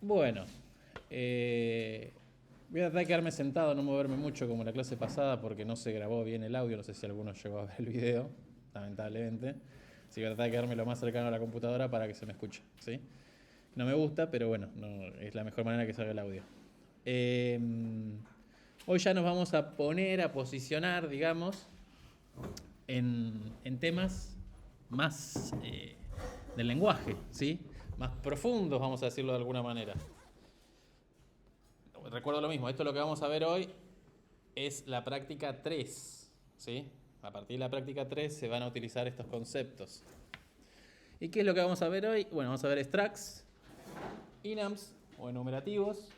Bueno, voy a tratar de quedarme sentado, no moverme mucho como la clase pasada porque no se grabó bien el audio, no sé si alguno llegó a ver el video, lamentablemente. Así que voy a tratar de quedarme lo más cercano a la computadora para que se me escuche, ¿sí? No me gusta, pero bueno, no, es la mejor manera que salga el audio. Hoy ya nos vamos a poner a posicionar, digamos, en temas más del lenguaje, ¿sí? Más profundos, vamos a decirlo de alguna manera. Recuerdo lo mismo, esto lo que vamos a ver hoy es la práctica 3, ¿sí? A partir de la práctica 3 se van a utilizar estos conceptos. ¿Y qué es lo que vamos a ver hoy? Bueno, vamos a ver structs, enums o enumerativos,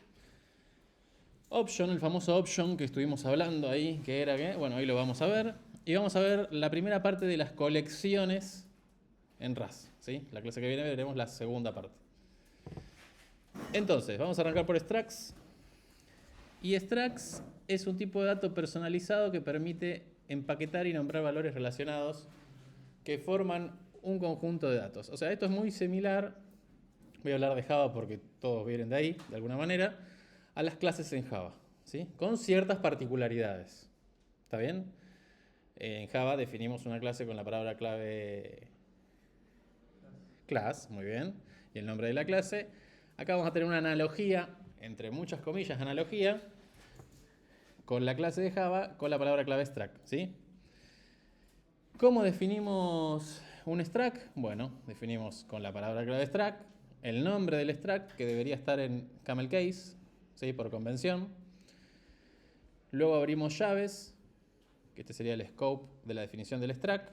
option, el famoso option que estuvimos hablando ahí, que era que, bueno, hoy lo vamos a ver. Y vamos a ver la primera parte de las colecciones en RAS, ¿sí? La clase que viene veremos la segunda parte. Entonces, vamos a arrancar por structs. Y structs es un tipo de dato personalizado que permite empaquetar y nombrar valores relacionados que forman un conjunto de datos. O sea, esto es muy similar, voy a hablar de Java porque todos vienen de ahí, de alguna manera, a las clases en Java, ¿sí? Con ciertas particularidades. ¿Está bien? En Java definimos una clase con la palabra clave class, muy bien, y el nombre de la clase. Acá vamos a tener una analogía, entre muchas comillas, analogía, con la clase de Java con la palabra clave struct, ¿sí? ¿Cómo definimos un struct? Bueno, definimos con la palabra clave struct el nombre del struct, que debería estar en camel case, ¿sí? Por convención. Luego abrimos llaves, que este sería el scope de la definición del struct,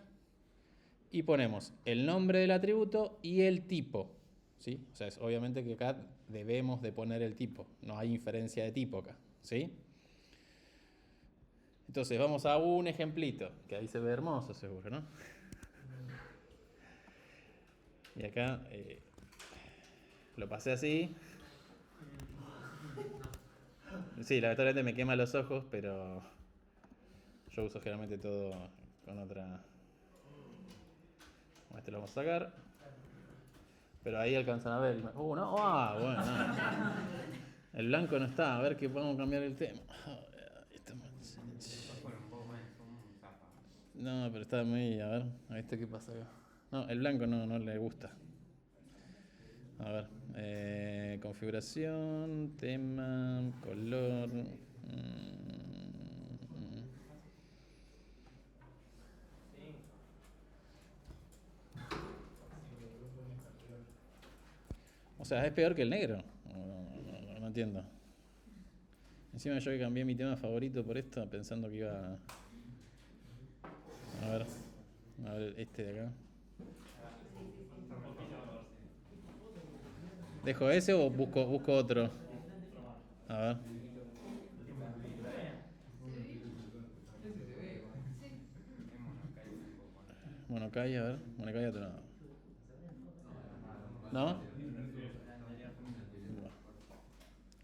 y ponemos el nombre del atributo y el tipo, ¿sí? O sea, es obviamente que acá debemos de poner el tipo, no hay inferencia de tipo acá, ¿sí? Entonces vamos a un ejemplito, que ahí se ve hermoso seguro, ¿no? Y acá lo pasé así. Sí, lamentablemente me quema los ojos, pero yo uso generalmente todo con otra. Este lo vamos a sacar. Pero ahí alcanzan a ver. No, bueno, no. El blanco no está, a ver que podemos cambiar el tema. No, pero está muy. A ver, ¿qué pasa acá? No, el blanco no le gusta. A ver, configuración, tema, color. O sea, es peor que el negro. No entiendo. Encima yo que cambié mi tema favorito por esto pensando que iba a ver este de acá. ¿Dejo ese o busco otro? A ver. Monokai, a ver. Monokai otro. ¿No?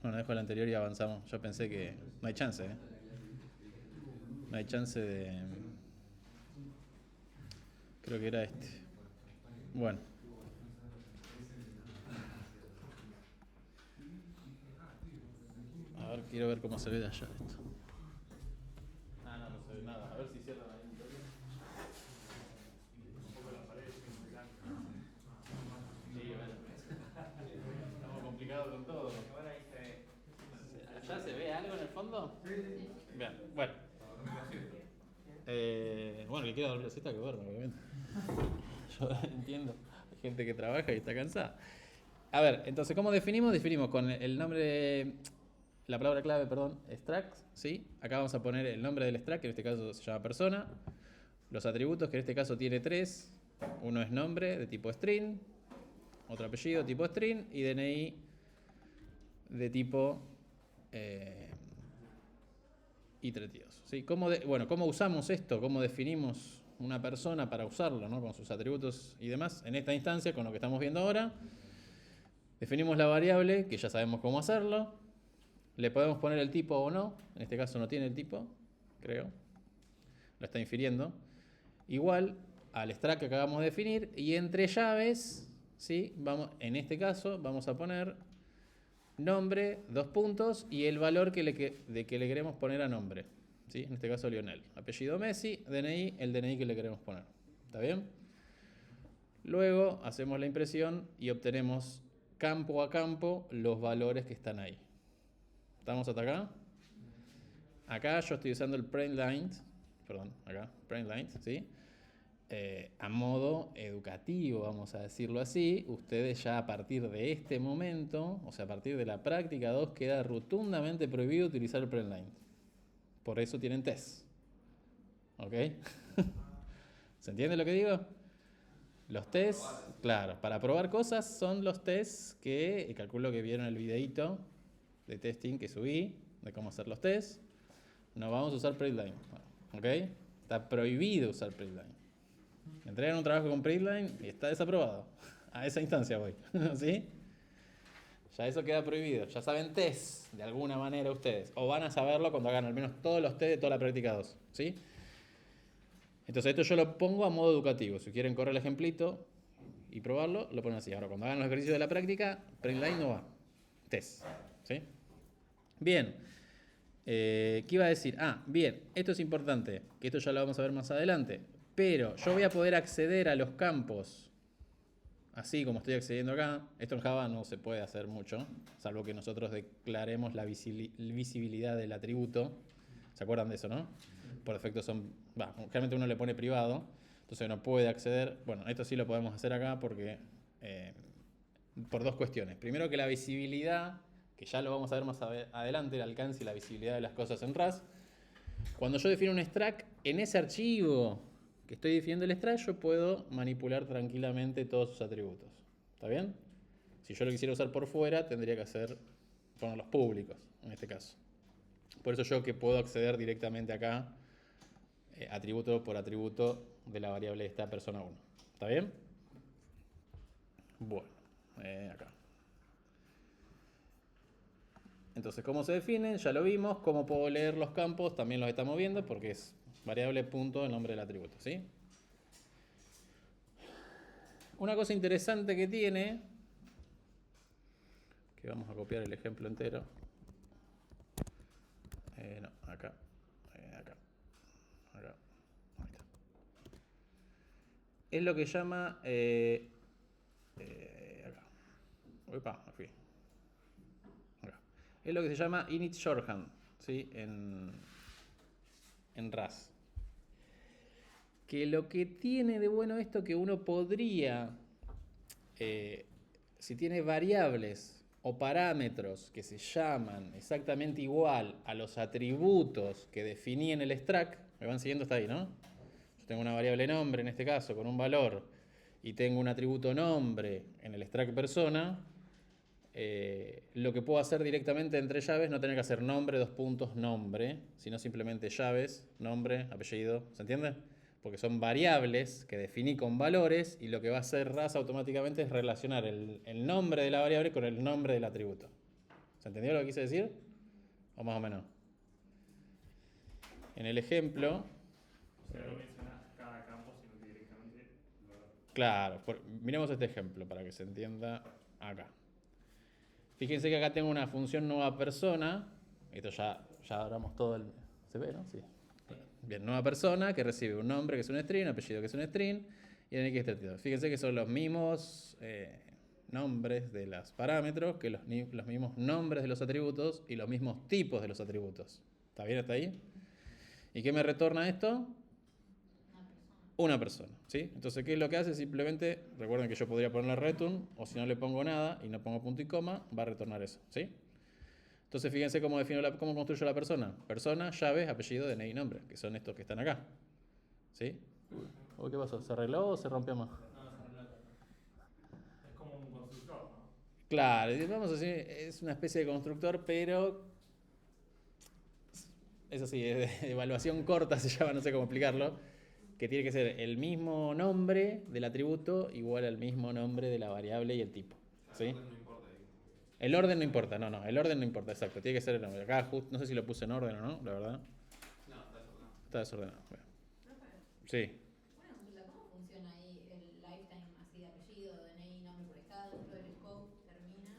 Bueno, dejo el anterior y avanzamos. Yo pensé que no hay chance, ¿eh? No hay chance de. Creo que era este. Bueno. A ver, quiero ver cómo se ve de allá esto. No se ve nada. A ver si cierran ahí un toque. Un poco la pared Sí, bueno. Estamos complicados con todo. ¿Allá se ve algo en el fondo? Sí. Bien, bueno. Bueno, que quiera dormir la siesta que duerma, obviamente. Yo entiendo. Hay gente que trabaja y está cansada. A ver, entonces, ¿cómo definimos? Definimos con el nombre de la palabra clave, perdón, struct, ¿sí? Acá vamos a poner el nombre del struct, que en este caso se llama persona. Los atributos, que en este caso tiene 3. Uno es nombre, de tipo string. Otro apellido, tipo string. Y DNI, de tipo iterativos, ¿sí? ¿Cómo usamos esto? ¿Cómo definimos una persona para usarlo, ¿no? Con sus atributos y demás? En esta instancia, con lo que estamos viendo ahora, definimos la variable, que ya sabemos cómo hacerlo. Le podemos poner el tipo o no. En este caso no tiene el tipo, creo. Lo está infiriendo. Igual al struct que acabamos de definir. Y entre llaves, ¿sí? En este caso vamos a poner nombre, dos puntos, y el valor que le queremos poner a nombre. ¿Sí? En este caso, Lionel. Apellido Messi, DNI, el DNI que le queremos poner. ¿Está bien? Luego hacemos la impresión y obtenemos campo a campo los valores que están ahí. ¿Estamos hasta acá? Acá yo estoy usando el PrintLine, perdón, acá, PrintLine, ¿sí? A modo educativo, vamos a decirlo así. Ustedes ya a partir de este momento, o sea, a partir de la práctica 2, queda rotundamente prohibido utilizar el PrintLine. Por eso tienen test. ¿Ok? ¿Se entiende lo que digo? Los tests, claro, para probar cosas son los tests que calculo que vieron el videíto de testing que subí, de cómo hacer los tests. No vamos a usar PrintLine, ¿ok? Está prohibido usar PrintLine. Me entregan un trabajo con PrintLine y está desaprobado. A esa instancia voy, ¿sí? Ya eso queda prohibido. Ya saben test de alguna manera ustedes. O van a saberlo cuando hagan al menos todos los test de toda la práctica 2, ¿sí? Entonces esto yo lo pongo a modo educativo. Si quieren correr el ejemplito y probarlo, lo ponen así. Ahora cuando hagan los ejercicios de la práctica, PrintLine no va. Test, ¿sí? Bien. ¿Qué iba a decir? Bien, esto es importante, que esto ya lo vamos a ver más adelante, pero yo voy a poder acceder a los campos, así como estoy accediendo acá. Esto en Java no se puede hacer mucho, salvo que nosotros declaremos la visibilidad del atributo. ¿Se acuerdan de eso, no? Por defecto generalmente uno le pone privado, entonces no puede acceder. Bueno, esto sí lo podemos hacer acá porque por dos cuestiones. Primero, que la visibilidad, que ya lo vamos a ver más adelante, el alcance y la visibilidad de las cosas en RAS. Cuando yo defino un stack, en ese archivo que estoy definiendo el stack, yo puedo manipular tranquilamente todos sus atributos. ¿Está bien? Si yo lo quisiera usar por fuera, tendría que ponerlos públicos, en este caso. Por eso yo que puedo acceder directamente acá, atributo por atributo de la variable esta persona 1. ¿Está bien? Bueno, acá. Entonces, ¿cómo se definen? Ya lo vimos. ¿Cómo puedo leer los campos? También los estamos viendo porque es variable punto el nombre del atributo, ¿sí? Una cosa interesante que tiene, que vamos a copiar el ejemplo entero. No, acá. Acá. Acá. Ahí está. Es lo que llama... acá. Uepa, me fui. Es lo que se llama init shorthand, ¿sí? En RAS. Que lo que tiene de bueno esto, que uno podría, si tiene variables o parámetros que se llaman exactamente igual a los atributos que definí en el stack, me van siguiendo hasta ahí, ¿no? Yo tengo una variable nombre en este caso con un valor y tengo un atributo nombre en el stack persona. Lo que puedo hacer directamente entre llaves, no tener que hacer nombre, dos puntos, nombre, sino simplemente llaves, nombre, apellido, ¿se entiende? Porque son variables que definí con valores y lo que va a hacer RAS automáticamente es relacionar el nombre de la variable con el nombre del atributo. ¿Se entendió lo que quise decir? ¿O más o menos? En el ejemplo... O sea, no mencionas cada campo, sino que directamente lo... Claro, miremos este ejemplo para que se entienda acá. Fíjense que acá tengo una función nueva persona. Esto ya hablamos todo el... ¿Se ve, no? Sí. Bien, nueva persona que recibe un nombre que es un string, un apellido que es un string y el que es texto. Fíjense que son los mismos nombres de los parámetros que los mismos nombres de los atributos y los mismos tipos de los atributos. ¿Está bien hasta ahí? ¿Y qué me retorna esto? Una persona, ¿sí? Entonces, ¿qué es lo que hace? Simplemente, recuerden que yo podría ponerle return, o si no le pongo nada y no pongo punto y coma, va a retornar eso, ¿sí? Entonces, fíjense cómo cómo construyo la persona. Persona, llaves, apellido, DNI y nombre, que son estos que están acá, ¿sí? Uy, ¿qué pasó? ¿Se arregló o se rompió más? No, se arregló. Es como un constructor, ¿no? Claro, vamos a decir, es una especie de constructor, pero eso sí, es de evaluación corta, se llama, no sé cómo explicarlo, que tiene que ser el mismo nombre del atributo igual al mismo nombre de la variable y el tipo, ¿sí? El orden no importa, no, el orden no importa, exacto, tiene que ser el nombre. Acá no sé si lo puse en orden o no, la verdad. No, está desordenado. Está desordenado. Bueno. Profe, Sí. una consulta, ¿cómo funciona ahí el lifetime así de apellido, DNI, nombre por estado? Dentro del scope termina,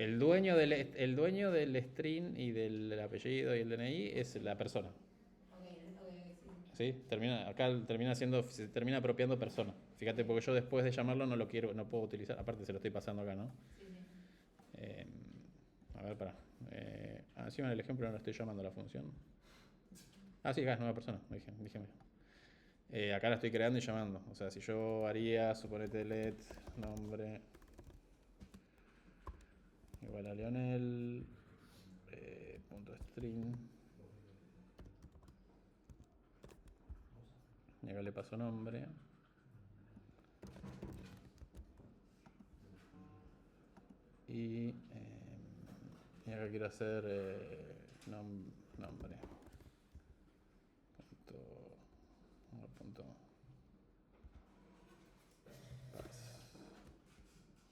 El dueño del string y del apellido y el DNI es la persona. Ok, ¿Sí? Acá se termina apropiando persona. Fíjate, porque yo después de llamarlo no lo quiero, no puedo utilizar. Aparte se lo estoy pasando acá, ¿no? sí, sí. Eh, a ver, pará. Encima en el ejemplo no lo estoy llamando a la función. Ah, sí, acá es nueva persona. Dije. Acá la estoy creando y llamando. O sea, si yo haría, suponete let, nombre, igual a Leonel, punto string. Y acá le paso nombre. Y acá quiero hacer nombre. Punto.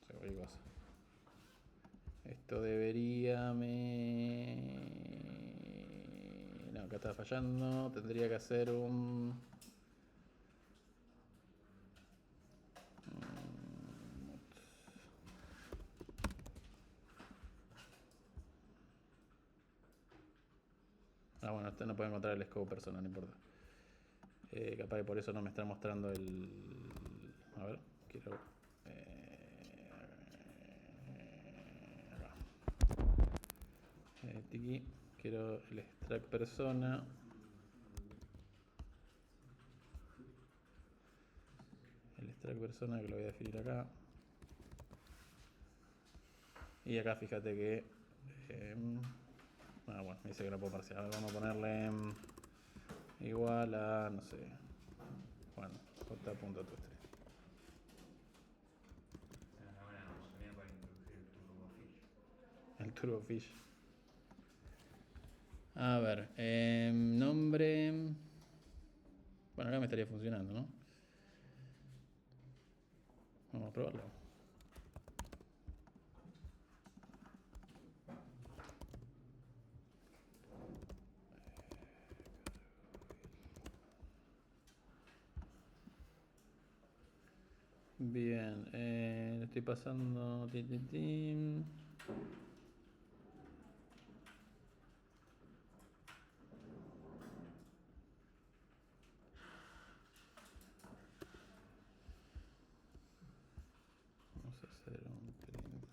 Cualquier cosa. Esto debería No, acá está fallando. Tendría que hacer un... bueno, este no puede encontrar el scope personal, no importa. Capaz que por eso no me está mostrando el... A ver, quiero... acá. Tiki, quiero el extract persona. El extract persona que lo voy a definir acá. Y acá fíjate que... bueno, me dice que no puedo parcial. A ver, vamos a ponerle igual a, no sé, bueno, j.toString. También para introducir el turbofish. El turbofish. A ver, nombre. Bueno, acá me estaría funcionando, ¿no? Vamos a probarlo. Bien, le estoy pasando. Vamos a hacer un print line de nombre.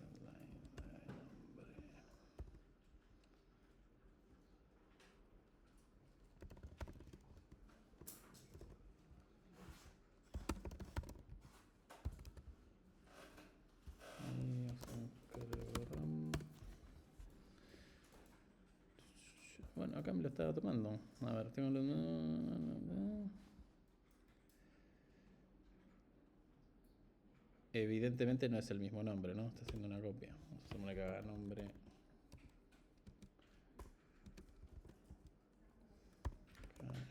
Bueno, acá me lo estaba tomando. A ver, tengo los... Evidentemente no es el mismo nombre, ¿no? Está haciendo una copia. Vamos a hacer una cagada nombre.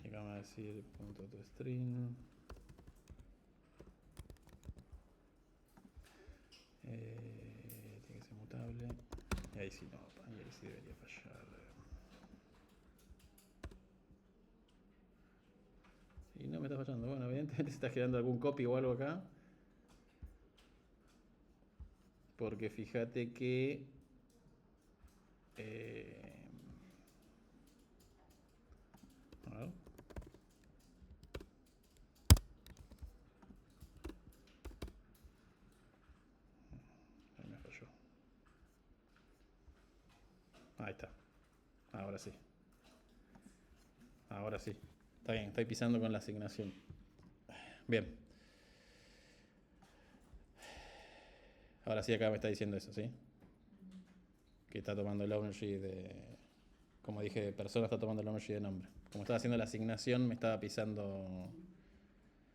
Y acá vamos a decir punto toString. Tiene que ser mutable. Y ahí sí no, y ahí sí debería fallar. Y no me está fallando. Bueno, evidentemente se está generando algún copy o algo acá. Porque fíjate que... a ver. Ahí me falló. Ahí está. Ahora sí. Ahora sí. Está bien, estoy pisando con la asignación. Bien. Ahora sí acá me está diciendo eso, ¿sí? Que está tomando el ownership de... Como dije, de persona está tomando el ownership de nombre. Como estaba haciendo la asignación, me estaba pisando...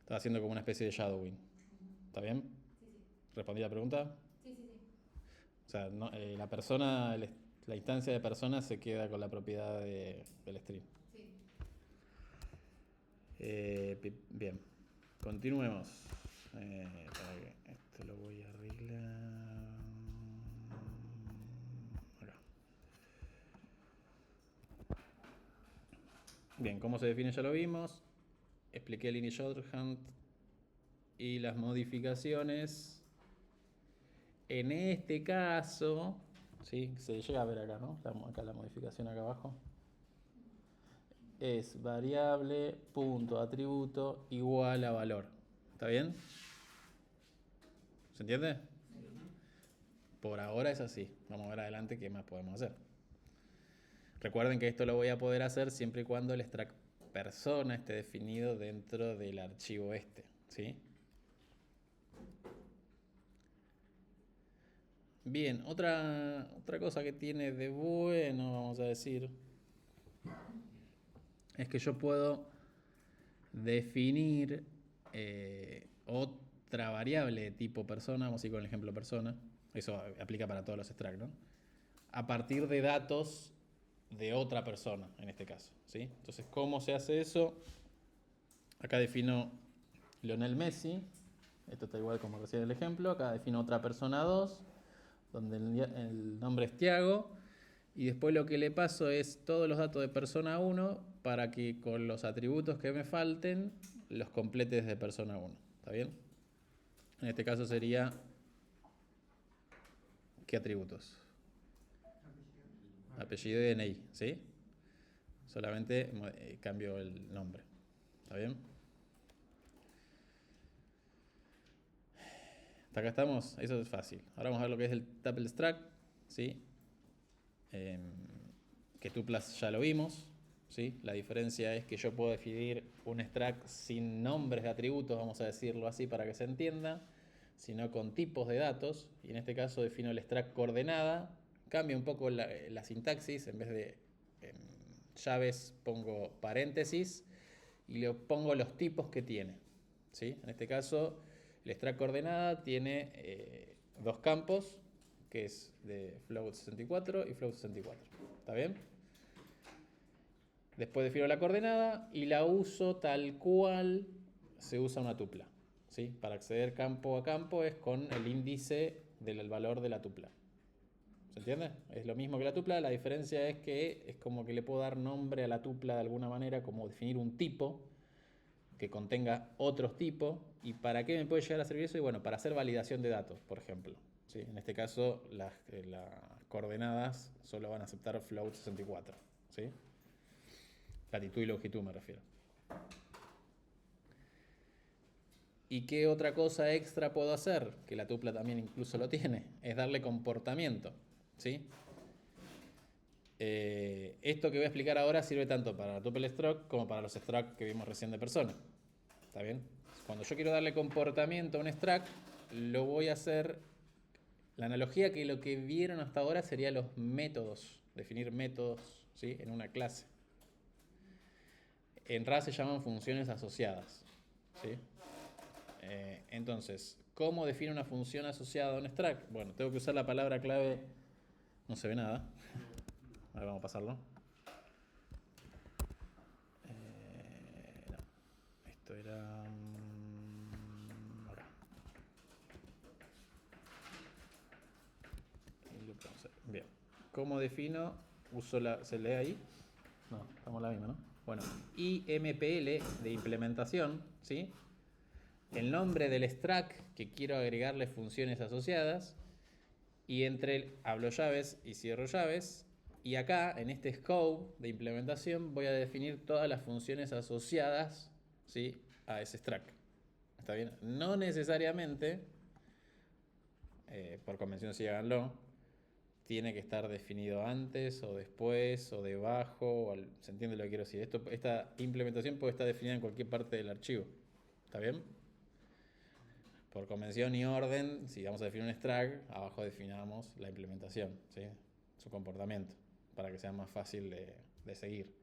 Estaba haciendo como una especie de shadowing. ¿Está bien? Sí, sí. ¿Respondí la pregunta? Sí, sí, sí. O sea, no, la persona, la instancia de persona se queda con la propiedad del string. Sí. Bien. Continuemos. Para que esto lo voy a arreglar. Acá. Bien, cómo se define ya lo vimos. Expliqué el init shorthand y las modificaciones. En este caso, ¿Sí? Se llega a ver acá, ¿no? Acá la modificación acá abajo. Es variable, punto, atributo, igual a valor. ¿Está bien? ¿Se entiende? Por ahora es así. Vamos a ver adelante qué más podemos hacer. Recuerden que esto lo voy a poder hacer siempre y cuando el extract persona esté definido dentro del archivo este. ¿Sí? Bien, otra cosa que tiene de bueno, vamos a decir, es que yo puedo definir otra variable de tipo persona, vamos a ir con el ejemplo persona, eso aplica para todos los extracts, ¿no? A partir de datos de otra persona, en este caso, ¿sí? Entonces, ¿cómo se hace eso? Acá defino Lionel Messi, esto está igual como recién el ejemplo, acá defino otra persona 2, donde el nombre es Tiago, y después lo que le paso es todos los datos de persona 1 para que con los atributos que me falten los complete desde persona 1. ¿Está bien? En este caso sería... ¿Qué atributos? Apellido y DNI, ¿sí? Solamente cambio el nombre. ¿Está bien? ¿Hasta acá estamos? Eso es fácil. Ahora vamos a ver lo que es el tuple extract, ¿sí? Que tuplas ya lo vimos, ¿sí? La diferencia es que yo puedo definir un extract sin nombres de atributos, vamos a decirlo así para que se entienda, sino con tipos de datos, y en este caso defino el extract coordenada, cambia un poco la sintaxis, en vez de llaves pongo paréntesis y le pongo los tipos que tiene, ¿sí? En este caso el extract coordenada tiene dos campos, que es de float64 y float64. ¿Está bien? Después defino la coordenada y la uso tal cual se usa una tupla, ¿sí? Para acceder campo a campo es con el índice del valor de la tupla. ¿Se entiende? Es lo mismo que la tupla, la diferencia es que es como que le puedo dar nombre a la tupla de alguna manera, como definir un tipo que contenga otros tipos. ¿Y para qué me puede llegar a servir eso? Y bueno, para hacer validación de datos, por ejemplo. ¿Sí? En este caso, las coordenadas solo van a aceptar float64. ¿Sí? Latitud y longitud me refiero. ¿Y qué otra cosa extra puedo hacer? Que la tupla también incluso lo tiene. Es darle comportamiento. ¿Sí? Esto que voy a explicar ahora sirve tanto para la tuple struct como para los struct que vimos recién de persona. ¿Está bien? Cuando yo quiero darle comportamiento a un extract, lo voy a hacer... La analogía que lo que vieron hasta ahora sería los métodos, definir métodos, ¿sí? En una clase. En RA se llaman funciones asociadas, ¿sí? Entonces, ¿cómo define una función asociada a un extract? Bueno, tengo que usar la palabra clave, no se ve nada. Ahora vamos a pasarlo. No, esto era... acá. Bien. ¿Cómo defino? Uso la... ¿Se lee ahí? No, estamos la misma, ¿no? Bueno, IMPL de implementación, ¿sí? El nombre del extract que quiero agregarle funciones asociadas, y entre hablo llaves y cierro llaves, y acá en este scope de implementación voy a definir todas las funciones asociadas, ¿sí? A ese extract. ¿Está bien? No necesariamente, por convención sí háganlo, tiene que estar definido antes o después o debajo, ¿se entiende lo que quiero decir? Esta implementación puede estar definida en cualquier parte del archivo. ¿Está bien? Por convención y orden, si vamos a definir un extract, abajo definamos la implementación, ¿sí? Su comportamiento, para que sea más fácil de seguir.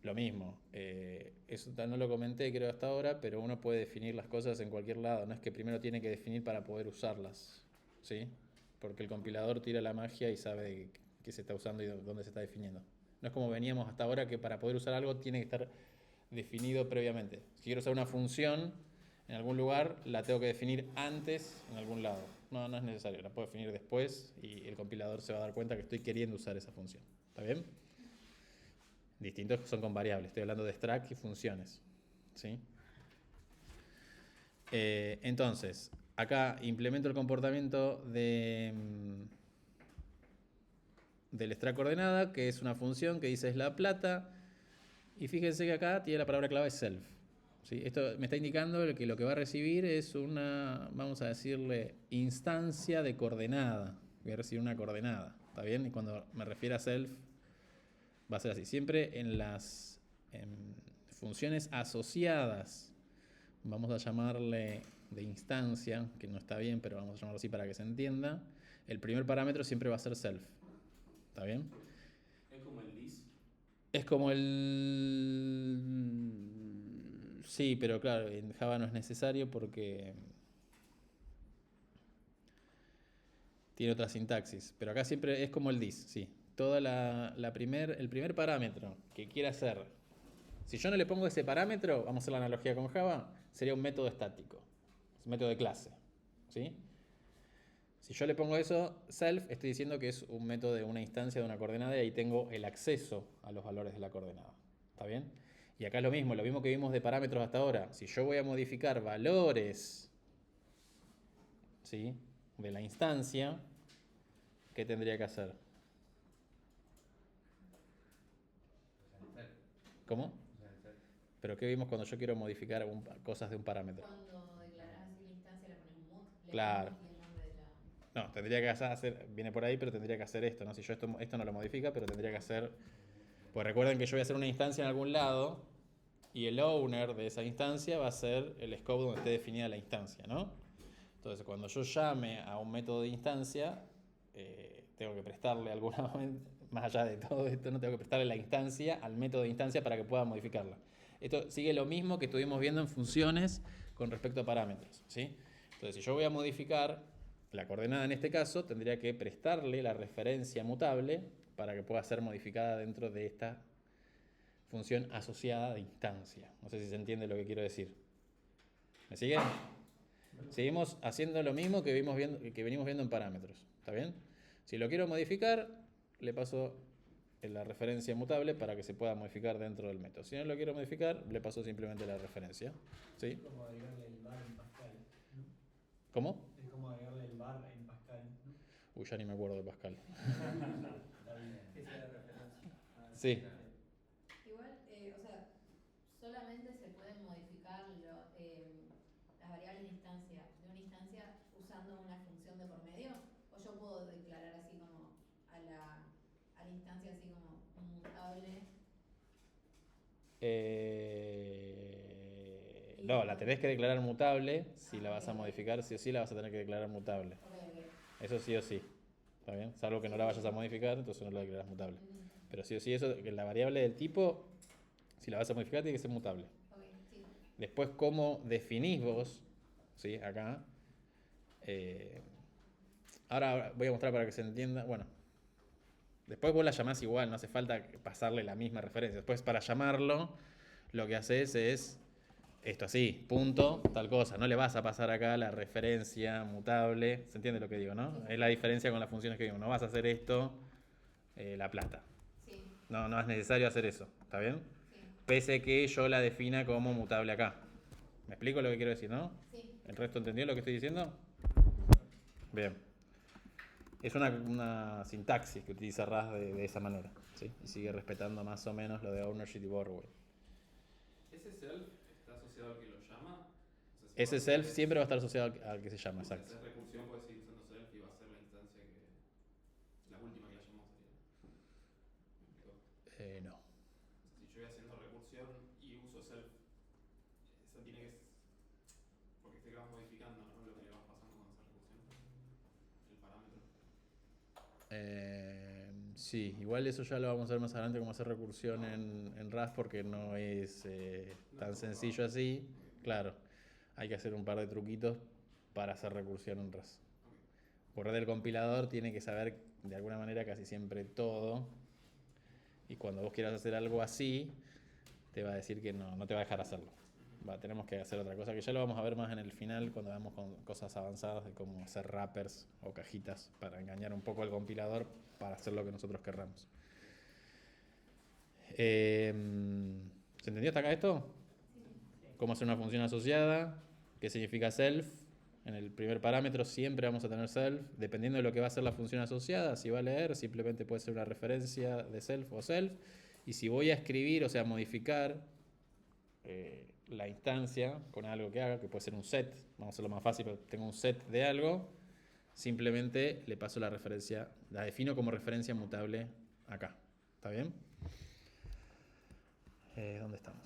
Lo mismo, eso no lo comenté creo hasta ahora, pero uno puede definir las cosas en cualquier lado, no es que primero tiene que definir para poder usarlas, ¿sí? Porque el compilador tira la magia y sabe qué se está usando y dónde se está definiendo. No es como veníamos hasta ahora que para poder usar algo tiene que estar definido previamente. Si quiero usar una función en algún lugar, la tengo que definir antes en algún lado. No es necesario, la puedo definir después y el compilador se va a dar cuenta que estoy queriendo usar esa función. ¿Está bien? Distintos son con variables, estoy hablando de extract y funciones. ¿Sí? Entonces, acá implemento el comportamiento de del extract coordenada, que es una función que dice es la plata. Y fíjense que acá tiene la palabra clave self. ¿Sí? Esto me está indicando que lo que va a recibir es una, vamos a decirle, instancia de coordenada. Voy a recibir una coordenada. ¿Está bien? Y cuando me refiero a self, va a ser así. Siempre en las funciones asociadas, vamos a llamarle de instancia, que no está bien, pero vamos a llamarlo así para que se entienda. El primer parámetro siempre va a ser self. ¿Está bien? Es como el this. Es como el... Sí, pero claro, en Java no es necesario porque tiene otra sintaxis. Pero acá siempre es como el this, sí. Toda el primer parámetro que quiera hacer. Si yo no le pongo ese parámetro, vamos a hacer la analogía con Java, sería un método estático. Es un método de clase. ¿Sí? Si yo le pongo eso, self, estoy diciendo que es un método de una instancia de una coordenada y ahí tengo el acceso a los valores de la coordenada. ¿Está bien? Y acá es lo mismo que vimos de parámetros hasta ahora. Si yo voy a modificar valores, ¿sí?, de la instancia, ¿qué tendría que hacer? ¿Cómo? ¿Pero qué vimos cuando yo quiero modificar cosas de un parámetro? Cuando declarás así la instancia, le pones un mut, le Claro. pones el nombre de la... No, tendría que hacer, viene por ahí, pero tendría que hacer esto, ¿no? Si yo esto no lo modifica, pero tendría que hacer... Pues recuerden que yo voy a hacer una instancia en algún lado y el owner de esa instancia va a ser el scope donde esté definida la instancia, ¿no? Entonces, cuando yo llame a un método de instancia, tengo que prestarle alguna, más allá de todo esto, no tengo que prestarle la instancia al método de instancia para que pueda modificarla. Esto sigue lo mismo que estuvimos viendo en funciones con respecto a parámetros, ¿sí? Entonces, si yo voy a modificar la coordenada en este caso, tendría que prestarle la referencia mutable para que pueda ser modificada dentro de esta función asociada de instancia. No sé si se entiende lo que quiero decir. ¿Me siguen? Seguimos haciendo lo mismo que venimos viendo en parámetros. ¿Está bien? Si lo quiero modificar, le paso la referencia mutable para que se pueda modificar dentro del método. Si no lo quiero modificar, le paso simplemente la referencia. ¿Sí? Es como agregarle el var en Pascal, ¿no? ¿Cómo? Es como agregarle el var en Pascal, ¿no? Uy, ya ni me acuerdo de Pascal. Está bien. Esa es la referencia. Sí. Igual, o sea, solamente se pueden modificar las variables de una instancia usando una función de por medio, o yo puedo declarar así como a la instancia así como mutable. No, la tenés que declarar mutable. Si la vas a modificar, sí o sí la vas a tener que declarar mutable. Ok. Eso sí o sí. ¿Está bien? Salvo que no la vayas a modificar, entonces no la declaras mutable. Pero sí o sí, eso, que la variable del tipo, si la vas a modificar, tiene que ser mutable. Ok, sí. Después, ¿cómo definís vos? ¿Sí? Acá. Ahora voy a mostrar para que se entienda. Bueno, después vos la llamás igual, no hace falta pasarle la misma referencia. Después, para llamarlo, lo que haces es esto así, punto, tal cosa. No le vas a pasar acá la referencia mutable. ¿Se entiende lo que digo, no? Es la diferencia con las funciones que digo. No vas a hacer esto, la plata. Sí, No es necesario hacer eso. ¿Está bien? sí, Pese que yo la defina como mutable acá. ¿Me explico lo que quiero decir, no? sí. ¿El resto entendió lo que estoy diciendo? Bien. Es una sintaxis que utiliza RAS de esa manera, ¿sí? Y sigue respetando más o menos lo de ownership y borrowing. ¿Ese self está asociado al que lo llama? O sea, si Ese vos self haces- siempre va a estar asociado al que se llama, Si exacto. haces recursión, puedes seguir usando self y va a ser la instancia que. La última que la llamamos sería. ¿Me explico? No. O sea, si yo voy haciendo recursión y uso self, esa tiene que. Porque este que vas modificando, ¿no? Lo que le vas pasando con esa recursión. El parámetro. Sí, igual eso ya lo vamos a ver más adelante cómo hacer recursión en RAS porque no es tan sencillo así. Claro, hay que hacer un par de truquitos para hacer recursión en RAS. Por red del compilador tiene que saber de alguna manera casi siempre todo. Y cuando vos quieras hacer algo así, te va a decir que no te va a dejar hacerlo. Tenemos que hacer otra cosa que ya lo vamos a ver más en el final cuando veamos con cosas avanzadas de cómo hacer wrappers o cajitas para engañar un poco al compilador para hacer lo que nosotros querramos. ¿Se entendió hasta acá esto? ¿Cómo hacer una función asociada? ¿Qué significa self? En el primer parámetro siempre vamos a tener self, dependiendo de lo que va a ser la función asociada. Si va a leer, simplemente puede ser una referencia de self o self. Y si voy a escribir, o sea, modificar la instancia con algo que haga, que puede ser un set, vamos a hacerlo más fácil, pero tengo un set de algo, simplemente le paso la referencia, la defino como referencia mutable acá. ¿Está bien? ¿Dónde estamos?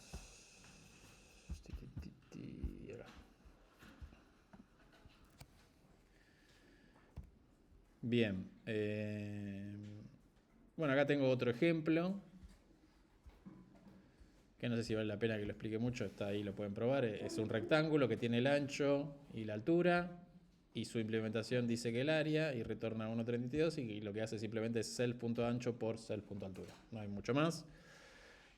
Acá. Bien. Bueno, acá tengo otro ejemplo, que no sé si vale la pena que lo explique mucho, está ahí, lo pueden probar. Es un rectángulo que tiene el ancho y la altura, y su implementación dice que el área, y retorna 1.32, y lo que hace simplemente es self.ancho por self.altura. No hay mucho más.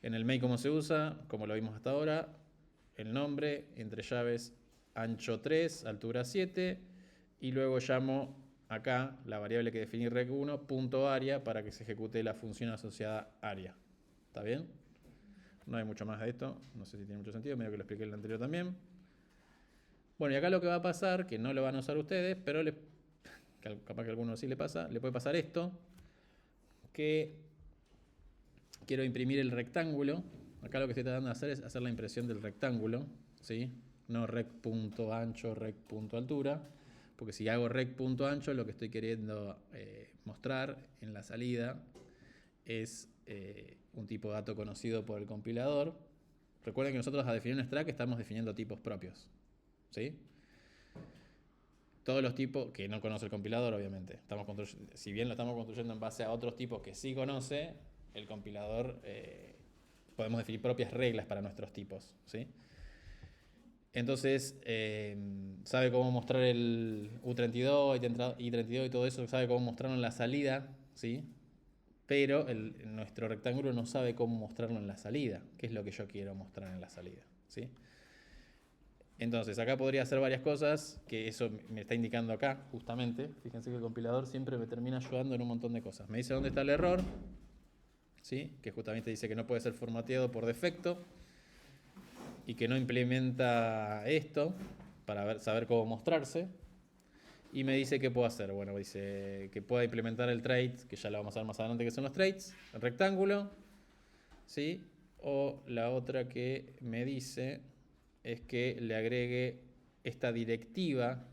En el main, ¿cómo se usa? Como lo vimos hasta ahora, el nombre, entre llaves, ancho 3, altura 7, y luego llamo acá la variable que definí rec1, punto área, para que se ejecute la función asociada área. ¿Está bien? No hay mucho más de esto, no sé si tiene mucho sentido, medio que lo expliqué en el anterior también. Bueno, y acá lo que va a pasar, que no lo van a usar ustedes, pero capaz que a alguno sí le pasa, le puede pasar esto, que quiero imprimir el rectángulo. Acá lo que estoy tratando de hacer es hacer la impresión del rectángulo, ¿sí? No rec.ancho, rec.altura, porque si hago rec.ancho, lo que estoy queriendo mostrar en la salida es un tipo de dato conocido por el compilador. Recuerden que nosotros a definir un stack estamos definiendo tipos propios, ¿sí? Todos los tipos que no conoce el compilador, obviamente. Si bien lo estamos construyendo en base a otros tipos que sí conoce, el compilador podemos definir propias reglas para nuestros tipos, ¿sí? Entonces, sabe cómo mostrar el U32, I32 y todo eso, sabe cómo mostrarlo en la salida, ¿sí? Pero nuestro rectángulo no sabe cómo mostrarlo en la salida, que es lo que yo quiero mostrar en la salida, ¿sí? Entonces, acá podría hacer varias cosas, que eso me está indicando acá, justamente. Fíjense que el compilador siempre me termina ayudando en un montón de cosas. Me dice dónde está el error, ¿sí? Que justamente dice que no puede ser formateado por defecto y que no implementa esto para saber cómo mostrarse. Y me dice qué puedo hacer. Bueno, dice que pueda implementar el trait, que ya lo vamos a ver más adelante, que son los traits, el rectángulo, ¿sí? O la otra que me dice es que le agregue esta directiva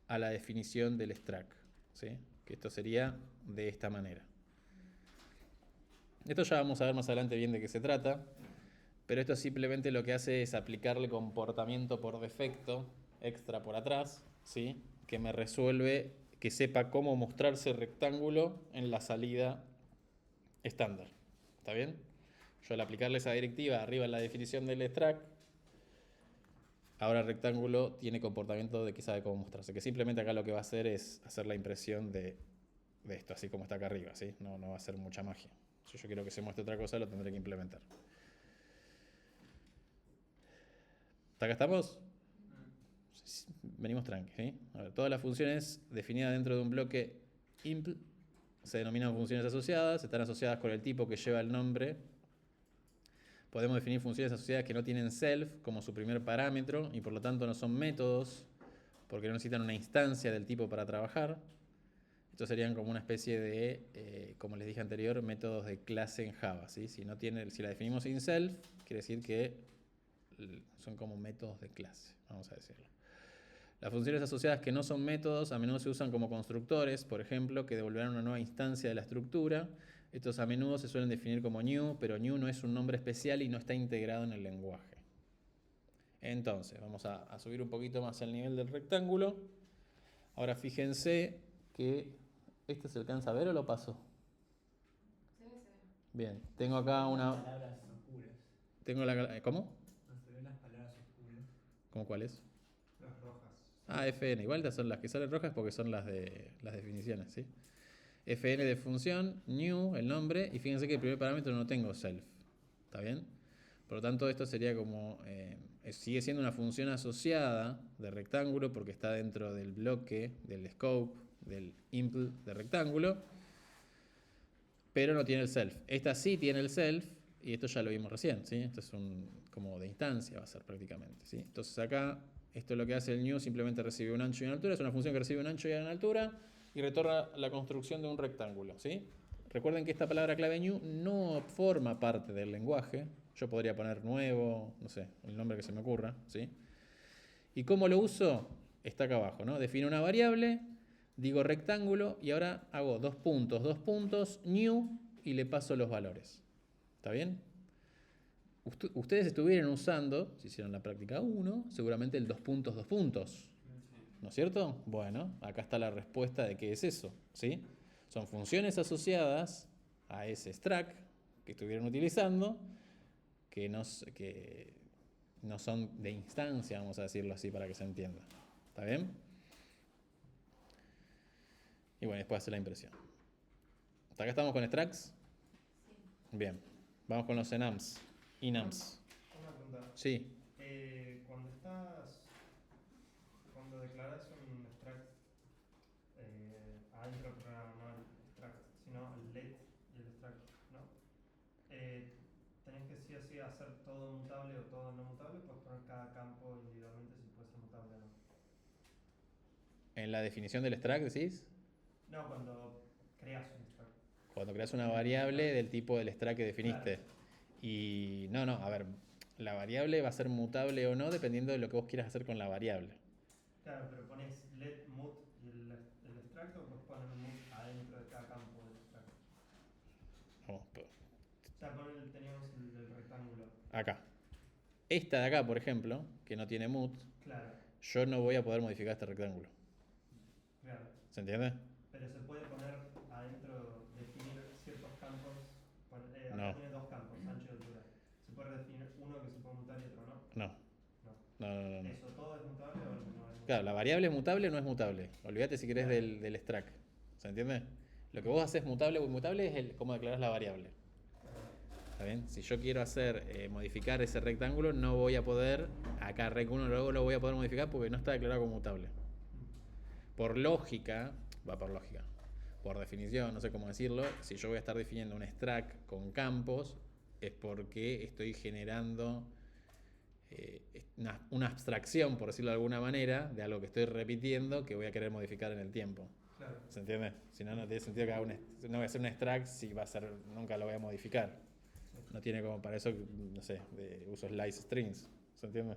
a la definición del stack, ¿sí? Que esto sería de esta manera. Esto ya vamos a ver más adelante bien de qué se trata, pero esto simplemente lo que hace es aplicarle comportamiento por defecto extra por atrás, ¿sí? Que me resuelve que sepa cómo mostrarse el rectángulo en la salida estándar. ¿Está bien? Yo al aplicarle esa directiva arriba en la definición del stack, ahora el rectángulo tiene comportamiento de que sabe cómo mostrarse. Que simplemente acá lo que va a hacer es hacer la impresión de esto, así como está acá arriba, ¿sí? No va a ser mucha magia. Si yo quiero que se muestre otra cosa, lo tendré que implementar. ¿Hasta acá estamos? Venimos tranqui, ¿sí? A ver, todas las funciones definidas dentro de un bloque impl se denominan funciones asociadas, están asociadas con el tipo que lleva el nombre. Podemos definir funciones asociadas que no tienen self como su primer parámetro y por lo tanto no son métodos porque no necesitan una instancia del tipo para trabajar. Estos serían como una especie de, como les dije anterior, métodos de clase en Java, ¿sí? Si la definimos sin self, quiere decir que son como métodos de clase, vamos a decirlo. Las funciones asociadas que no son métodos a menudo se usan como constructores, por ejemplo, que devolverán una nueva instancia de la estructura. Estos a menudo se suelen definir como new, pero new no es un nombre especial y no está integrado en el lenguaje. Entonces, vamos a subir un poquito más el nivel del rectángulo. Ahora fíjense que ¿este se alcanza a ver o lo paso? Se ve. Bien, tengo acá una... Palabras oscuras. Tengo ¿cómo? No se ven las palabras oscuras. ¿Cómo cuáles? Las rojas. Ah, FN. Igual estas son las que salen rojas porque son las definiciones, ¿sí? FN de función, new, el nombre, y fíjense que el primer parámetro no tengo self. ¿Está bien? Por lo tanto, esto sería como... sigue siendo una función asociada de rectángulo porque está dentro del bloque, del scope, del impl de rectángulo, pero no tiene el self. Esta sí tiene el self, y esto ya lo vimos recién, ¿sí? Esto es como de instancia, va a ser prácticamente, ¿sí? Entonces acá Esto lo que hace el new, simplemente recibe un ancho y una altura. Es una función que recibe un ancho y una altura y retorna la construcción de un rectángulo, ¿sí? Recuerden que esta palabra clave new no forma parte del lenguaje. Yo podría poner nuevo, no sé, el nombre que se me ocurra, ¿sí? ¿Y cómo lo uso? Está acá abajo, ¿no? Defino una variable, digo rectángulo y ahora hago dos puntos, new y le paso los valores. ¿Está bien? Ustedes estuvieron usando, si hicieron la práctica 1, seguramente el dos puntos. ¿No es cierto? Bueno, acá está la respuesta de qué es eso, ¿sí? Son funciones asociadas a ese struct que estuvieron utilizando que no son de instancia, vamos a decirlo así para que se entienda. ¿Está bien? Y bueno, después hace la impresión. ¿Hasta acá estamos con structs? Bien. Vamos con los enums. Enums. Una pregunta. Sí. Cuando declaras un struct adentro del programa, no el struct, sino el let y el struct, ¿no? ¿Tenés que sí o sí hacer todo mutable o todo no mutable? ¿Puedes poner cada campo individualmente si puede ser mutable o no? ¿En la definición del struct decís? No, cuando creas un struct. Cuando creas una variable del tipo del struct que definiste. Claro. Y no, a ver, la variable va a ser mutable o no dependiendo de lo que vos quieras hacer con la variable. Claro, pero pones let, mut y el struct o puedes poner un mut adentro de cada campo del struct. O sea, teníamos el rectángulo. Acá. Esta de acá, por ejemplo, que no tiene mut, Claro, yo no voy a poder modificar este rectángulo. claro. ¿Se entiende? Pero se puede poner adentro, definir ciertos campos. No. Acá tiene dos campos, ancho y altura. Se puede definir uno que se puede mutar y otro no. No. ¿Eso todo es mutable o no es mutable? Claro, la variable es mutable o no es mutable. Olvídate si querés del struct. ¿Se entiende? Lo que vos haces mutable o inmutable es cómo declarás la variable. ¿Está bien? Si yo quiero modificar ese rectángulo, no voy a poder, acá rec1 luego lo voy a poder modificar porque no está declarado como mutable. Por lógica, por definición, no sé cómo decirlo, si yo voy a estar definiendo un struct con campos, es porque estoy generando una abstracción, por decirlo de alguna manera, de algo que estoy repitiendo que voy a querer modificar en el tiempo. Claro. ¿Se entiende? Si no, no tiene sentido que no voy a hacer un struct si nunca lo voy a modificar. No tiene como para eso, no sé, uso slice strings. ¿Se entiende?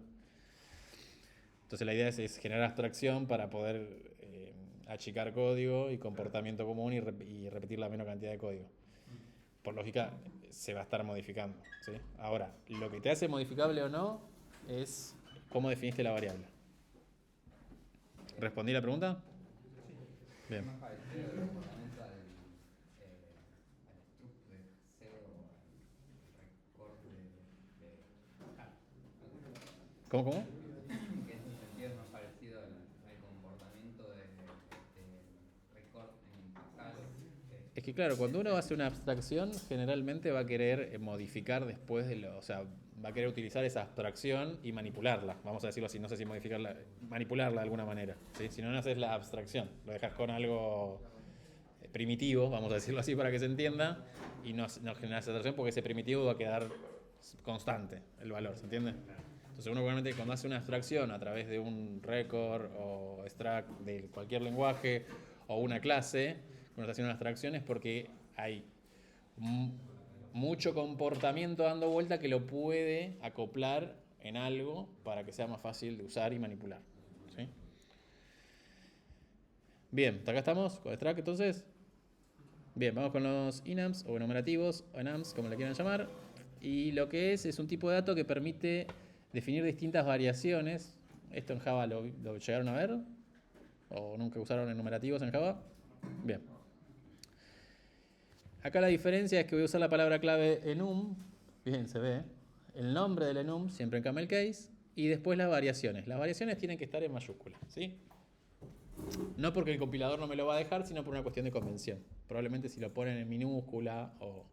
Entonces la idea es generar abstracción para poder achicar código y comportamiento común y repetir la menor cantidad de código. Por lógica se va a estar modificando, ¿sí? Ahora, lo que te hace modificable o no es cómo definiste la variable. ¿Respondí la pregunta? Bien. Es más parecido el comportamiento al struct de C o al record de ¿Cómo? que en ese sentido es más parecido al comportamiento de record en Pascal. Es que claro, cuando uno hace una abstracción, generalmente va a querer modificar después o sea, va a querer utilizar esa abstracción y manipularla. Vamos a decirlo así, no sé si manipularla de alguna manera, ¿sí? Si no, no haces la abstracción, lo dejas con algo primitivo, vamos a decirlo así para que se entienda, y no generas esa abstracción porque ese primitivo va a quedar constante, el valor, ¿se entiende? Entonces uno normalmente cuando hace una abstracción a través de un record o struct de cualquier lenguaje o una clase, cuando está haciendo una abstracción es porque hay mucho comportamiento dando vuelta que lo puede acoplar en algo para que sea más fácil de usar y manipular, ¿sí? Bien, ¿hasta acá estamos con struct entonces? Bien, vamos con los enums o enumerativos, o enums, como le quieran llamar. Y lo que es un tipo de dato que permite definir distintas variaciones. ¿Esto en Java lo llegaron a ver? ¿O nunca usaron enumerativos en Java? Bien. Acá la diferencia es que voy a usar la palabra clave enum, bien se ve, el nombre del enum siempre en camel case y después las variaciones. Las variaciones tienen que estar en mayúsculas, ¿sí? No porque el compilador no me lo va a dejar, sino por una cuestión de convención. Probablemente si lo ponen en minúscula o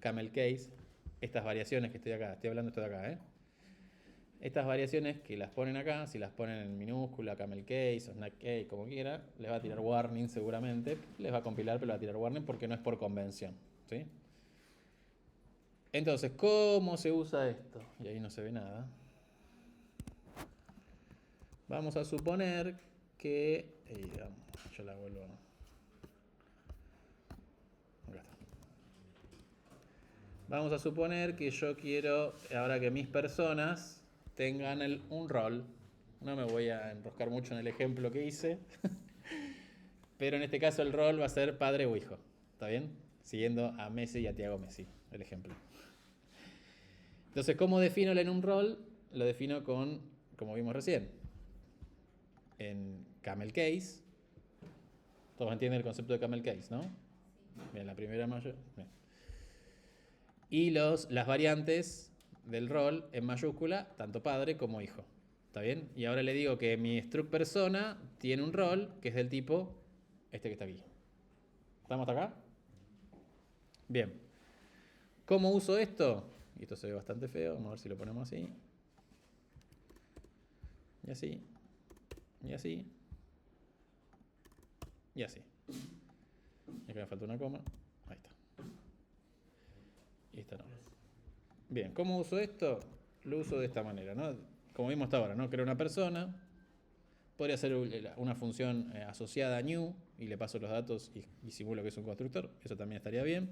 camel case, estas variaciones que estoy hablando esto de acá, ¿eh? Estas variaciones que las ponen acá, si las ponen en minúscula, camel case o snack case, como quiera, les va a tirar warning seguramente. Les va a compilar, pero les va a tirar warning porque no es por convención, ¿sí? Entonces, ¿cómo se usa esto? Y ahí no se ve nada. Vamos a suponer que... yo la vuelvo... Acá está. Vamos a suponer que yo quiero, ahora que mis personas tengan un rol. No me voy a enroscar mucho en el ejemplo que hice. Pero en este caso el rol va a ser padre o hijo. ¿Está bien? Siguiendo a Messi y a Thiago Messi, el ejemplo. Entonces, ¿cómo defino el enum rol? Lo defino con, como vimos recién, en camel case. Todos entienden el concepto de camel case, ¿no? Bien, la primera mayor. Bien. Y las variantes del rol en mayúscula, tanto padre como hijo. ¿Está bien? Y ahora le digo que mi struct persona tiene un rol que es del tipo este que está aquí. ¿Estamos hasta acá? Bien. ¿Cómo uso esto? Y esto se ve bastante feo. Vamos a ver si lo ponemos así. Y así. Y así. Y así. Y acá me falta una coma. Ahí está. Y esta no. Bien, ¿cómo uso esto? Lo uso de esta manera, ¿no? Como vimos hasta ahora, ¿no? Creo una persona. Podría ser una función asociada a new y le paso los datos y simulo que es un constructor. Eso también estaría bien.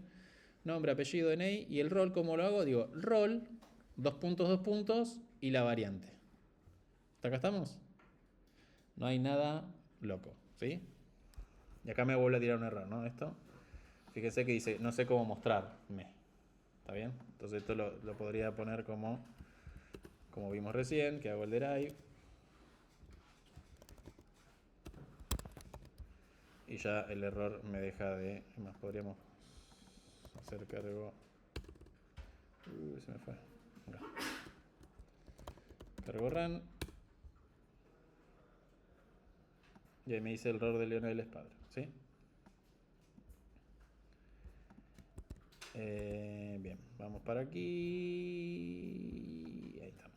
Nombre, apellido, DNI. Y el rol, ¿cómo lo hago? Digo, rol, 2 puntos, y la variante. ¿Hasta acá estamos? No hay nada loco, ¿sí? Y acá me vuelve a tirar un error, ¿no? Esto. Fíjense que dice, no sé cómo mostrarme. ¿Está bien? Entonces esto lo podría poner como vimos recién, que hago el derive. Y ya el error me deja de... Más podríamos hacer cargo... se me fue. Acá. Cargo run. Y ahí me dice el error de Leonel es padre. ¿Sí? Bien, vamos para aquí. Ahí estamos.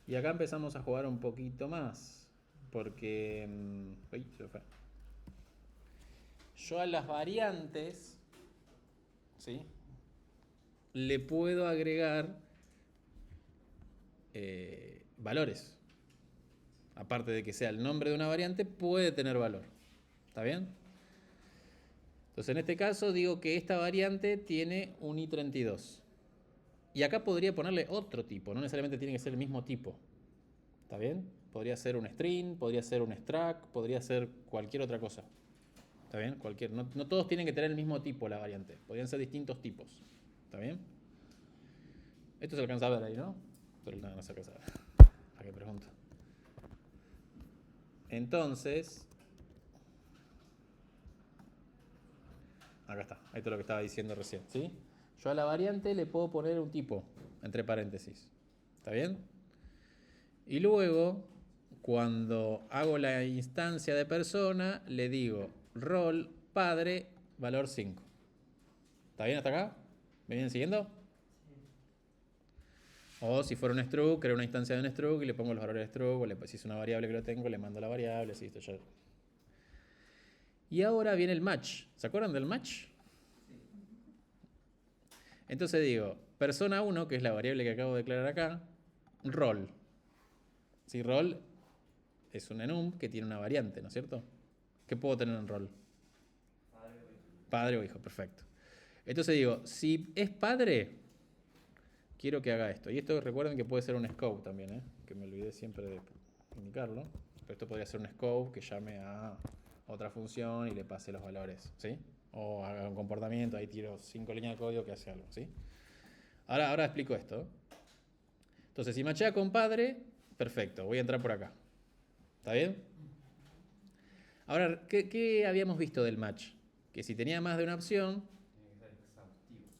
Y acá empezamos a jugar un poquito más. Porque... uy, se fue. Yo a las variantes, ¿sí?, le puedo agregar valores. Aparte de que sea el nombre de una variante, puede tener valor. ¿Está bien? Entonces en este caso digo que esta variante tiene un i32. Y acá podría ponerle otro tipo, no necesariamente tiene que ser el mismo tipo. ¿Está bien? Podría ser un string, podría ser un struct, podría ser cualquier otra cosa. ¿Está bien? No todos tienen que tener el mismo tipo la variante. Podrían ser distintos tipos. ¿Está bien? Esto se alcanza a ver ahí, ¿no? Pero no se alcanza a ver. ¿A qué pregunto? Entonces... Acá está. Esto es lo que estaba diciendo recién, ¿sí? Yo a la variante le puedo poner un tipo, entre paréntesis. ¿Está bien? Y luego, cuando hago la instancia de persona, le digo rol padre valor 5. ¿Está bien hasta acá? ¿Me vienen siguiendo? O si fuera un struct, creo una instancia de un struct y le pongo los valores de struct, o si es una variable que lo tengo, le mando la variable, así, esto ya. Y ahora viene el match. ¿Se acuerdan del match? Entonces digo, persona 1, que es la variable que acabo de declarar acá, rol. Si rol es un enum que tiene una variante, ¿no es cierto? ¿Qué puedo tener en rol? Padre o hijo, perfecto. Entonces digo, si es padre, quiero que haga esto. Y esto recuerden que puede ser un scope también, ¿eh? Que me olvidé siempre de indicarlo. Pero esto podría ser un scope que llame a otra función y le pase los valores, ¿sí? O haga un comportamiento, ahí tiro 5 líneas de código que hace algo, ¿sí? Ahora explico esto. Entonces, si machea con padre, perfecto, voy a entrar por acá. ¿Está bien? Ahora, ¿qué habíamos visto del match? Que si tenía más de una opción,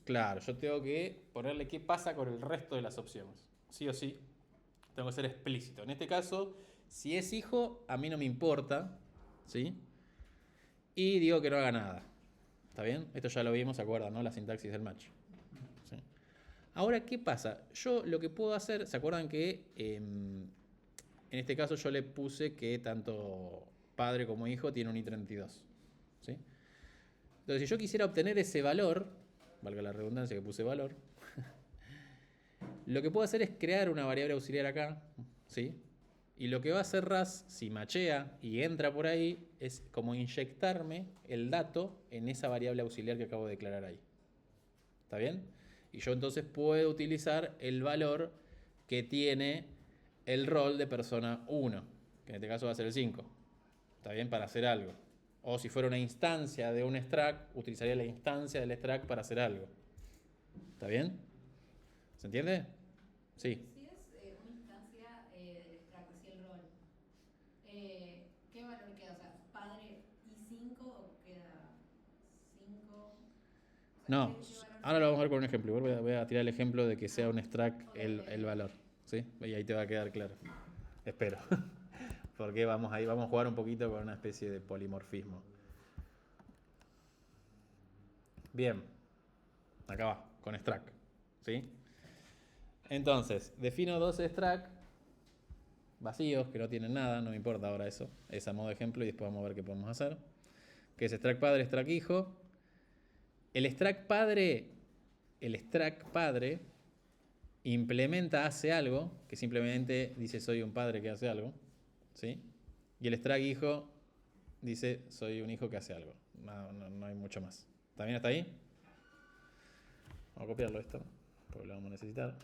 claro, yo tengo que ponerle qué pasa con el resto de las opciones. Sí o sí, tengo que ser explícito. En este caso, si es hijo, a mí no me importa, ¿sí? Y digo que no haga nada. ¿Está bien? Esto ya lo vimos, ¿se acuerdan, no? La sintaxis del match. ¿Sí? Ahora, ¿qué pasa? Yo lo que puedo hacer, ¿se acuerdan que en este caso yo le puse que tanto padre como hijo tiene un i32? ¿Sí? Entonces, si yo quisiera obtener ese valor, valga la redundancia que puse valor, Lo que puedo hacer es crear una variable auxiliar acá, ¿sí? Y lo que va a hacer RAS, si machea y entra por ahí, es como inyectarme el dato en esa variable auxiliar que acabo de declarar ahí. ¿Está bien? Y yo entonces puedo utilizar el valor que tiene el rol de persona 1, que en este caso va a ser el 5. ¿Está bien? Para hacer algo. O si fuera una instancia de un struct, utilizaría la instancia del struct para hacer algo. ¿Está bien? ¿Se entiende? Sí. Si es una instancia del extracto, así el rol, ¿qué valor queda? O sea, padre i5 o queda 5. O sea, No, ¿qué valor ahora lo vamos a ver con un ejemplo. Igual voy a tirar el ejemplo de que sea un struct el valor. ¿Sí? Y ahí te va a quedar claro. Espero. Porque vamos a jugar un poquito con una especie de polimorfismo. Bien. Acá va, con struct. ¿Sí? Entonces, defino dos struct vacíos que no tienen nada, no me importa ahora eso. Es a modo de ejemplo y después vamos a ver qué podemos hacer. Que es struct padre, struct hijo. El struct padre implementa hace algo, que simplemente dice soy un padre que hace algo, ¿sí? Y el struct hijo dice soy un hijo que hace algo. No hay mucho más. ¿Está bien hasta ahí? Vamos a copiarlo esto, porque lo vamos a necesitar.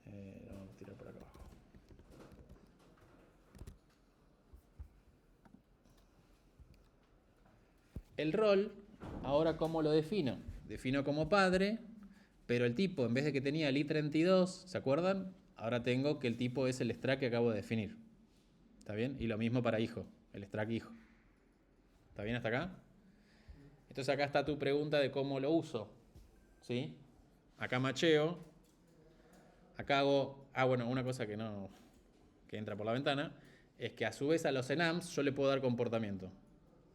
Lo vamos a tirar por acá abajo. El rol, ahora ¿cómo lo defino? Defino como padre, pero el tipo, en vez de que tenía el i32, ¿se acuerdan? Ahora tengo que el tipo es el struct que acabo de definir. ¿Está bien? Y lo mismo para hijo, el struct hijo. ¿Está bien hasta acá? Entonces acá está tu pregunta de cómo lo uso. ¿Sí? Acá macheo. Acá hago... bueno, una cosa que entra por la ventana, es que a su vez a los enums yo le puedo dar comportamiento.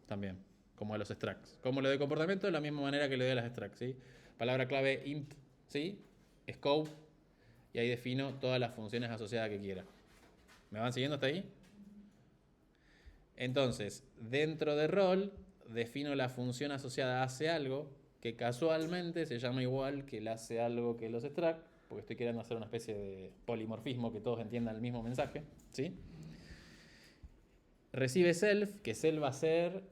También, como a los structs. ¿Cómo le doy comportamiento? De la misma manera que le doy a las structs, ¿sí? Palabra clave int, ¿sí? Scope, y ahí defino todas las funciones asociadas que quiera. ¿Me van siguiendo hasta ahí? Entonces, dentro de rol, defino la función asociada a hace algo, que casualmente se llama igual que el hace algo que los struct, porque estoy queriendo hacer una especie de polimorfismo que todos entiendan el mismo mensaje, ¿sí? Recibe self, que self va a ser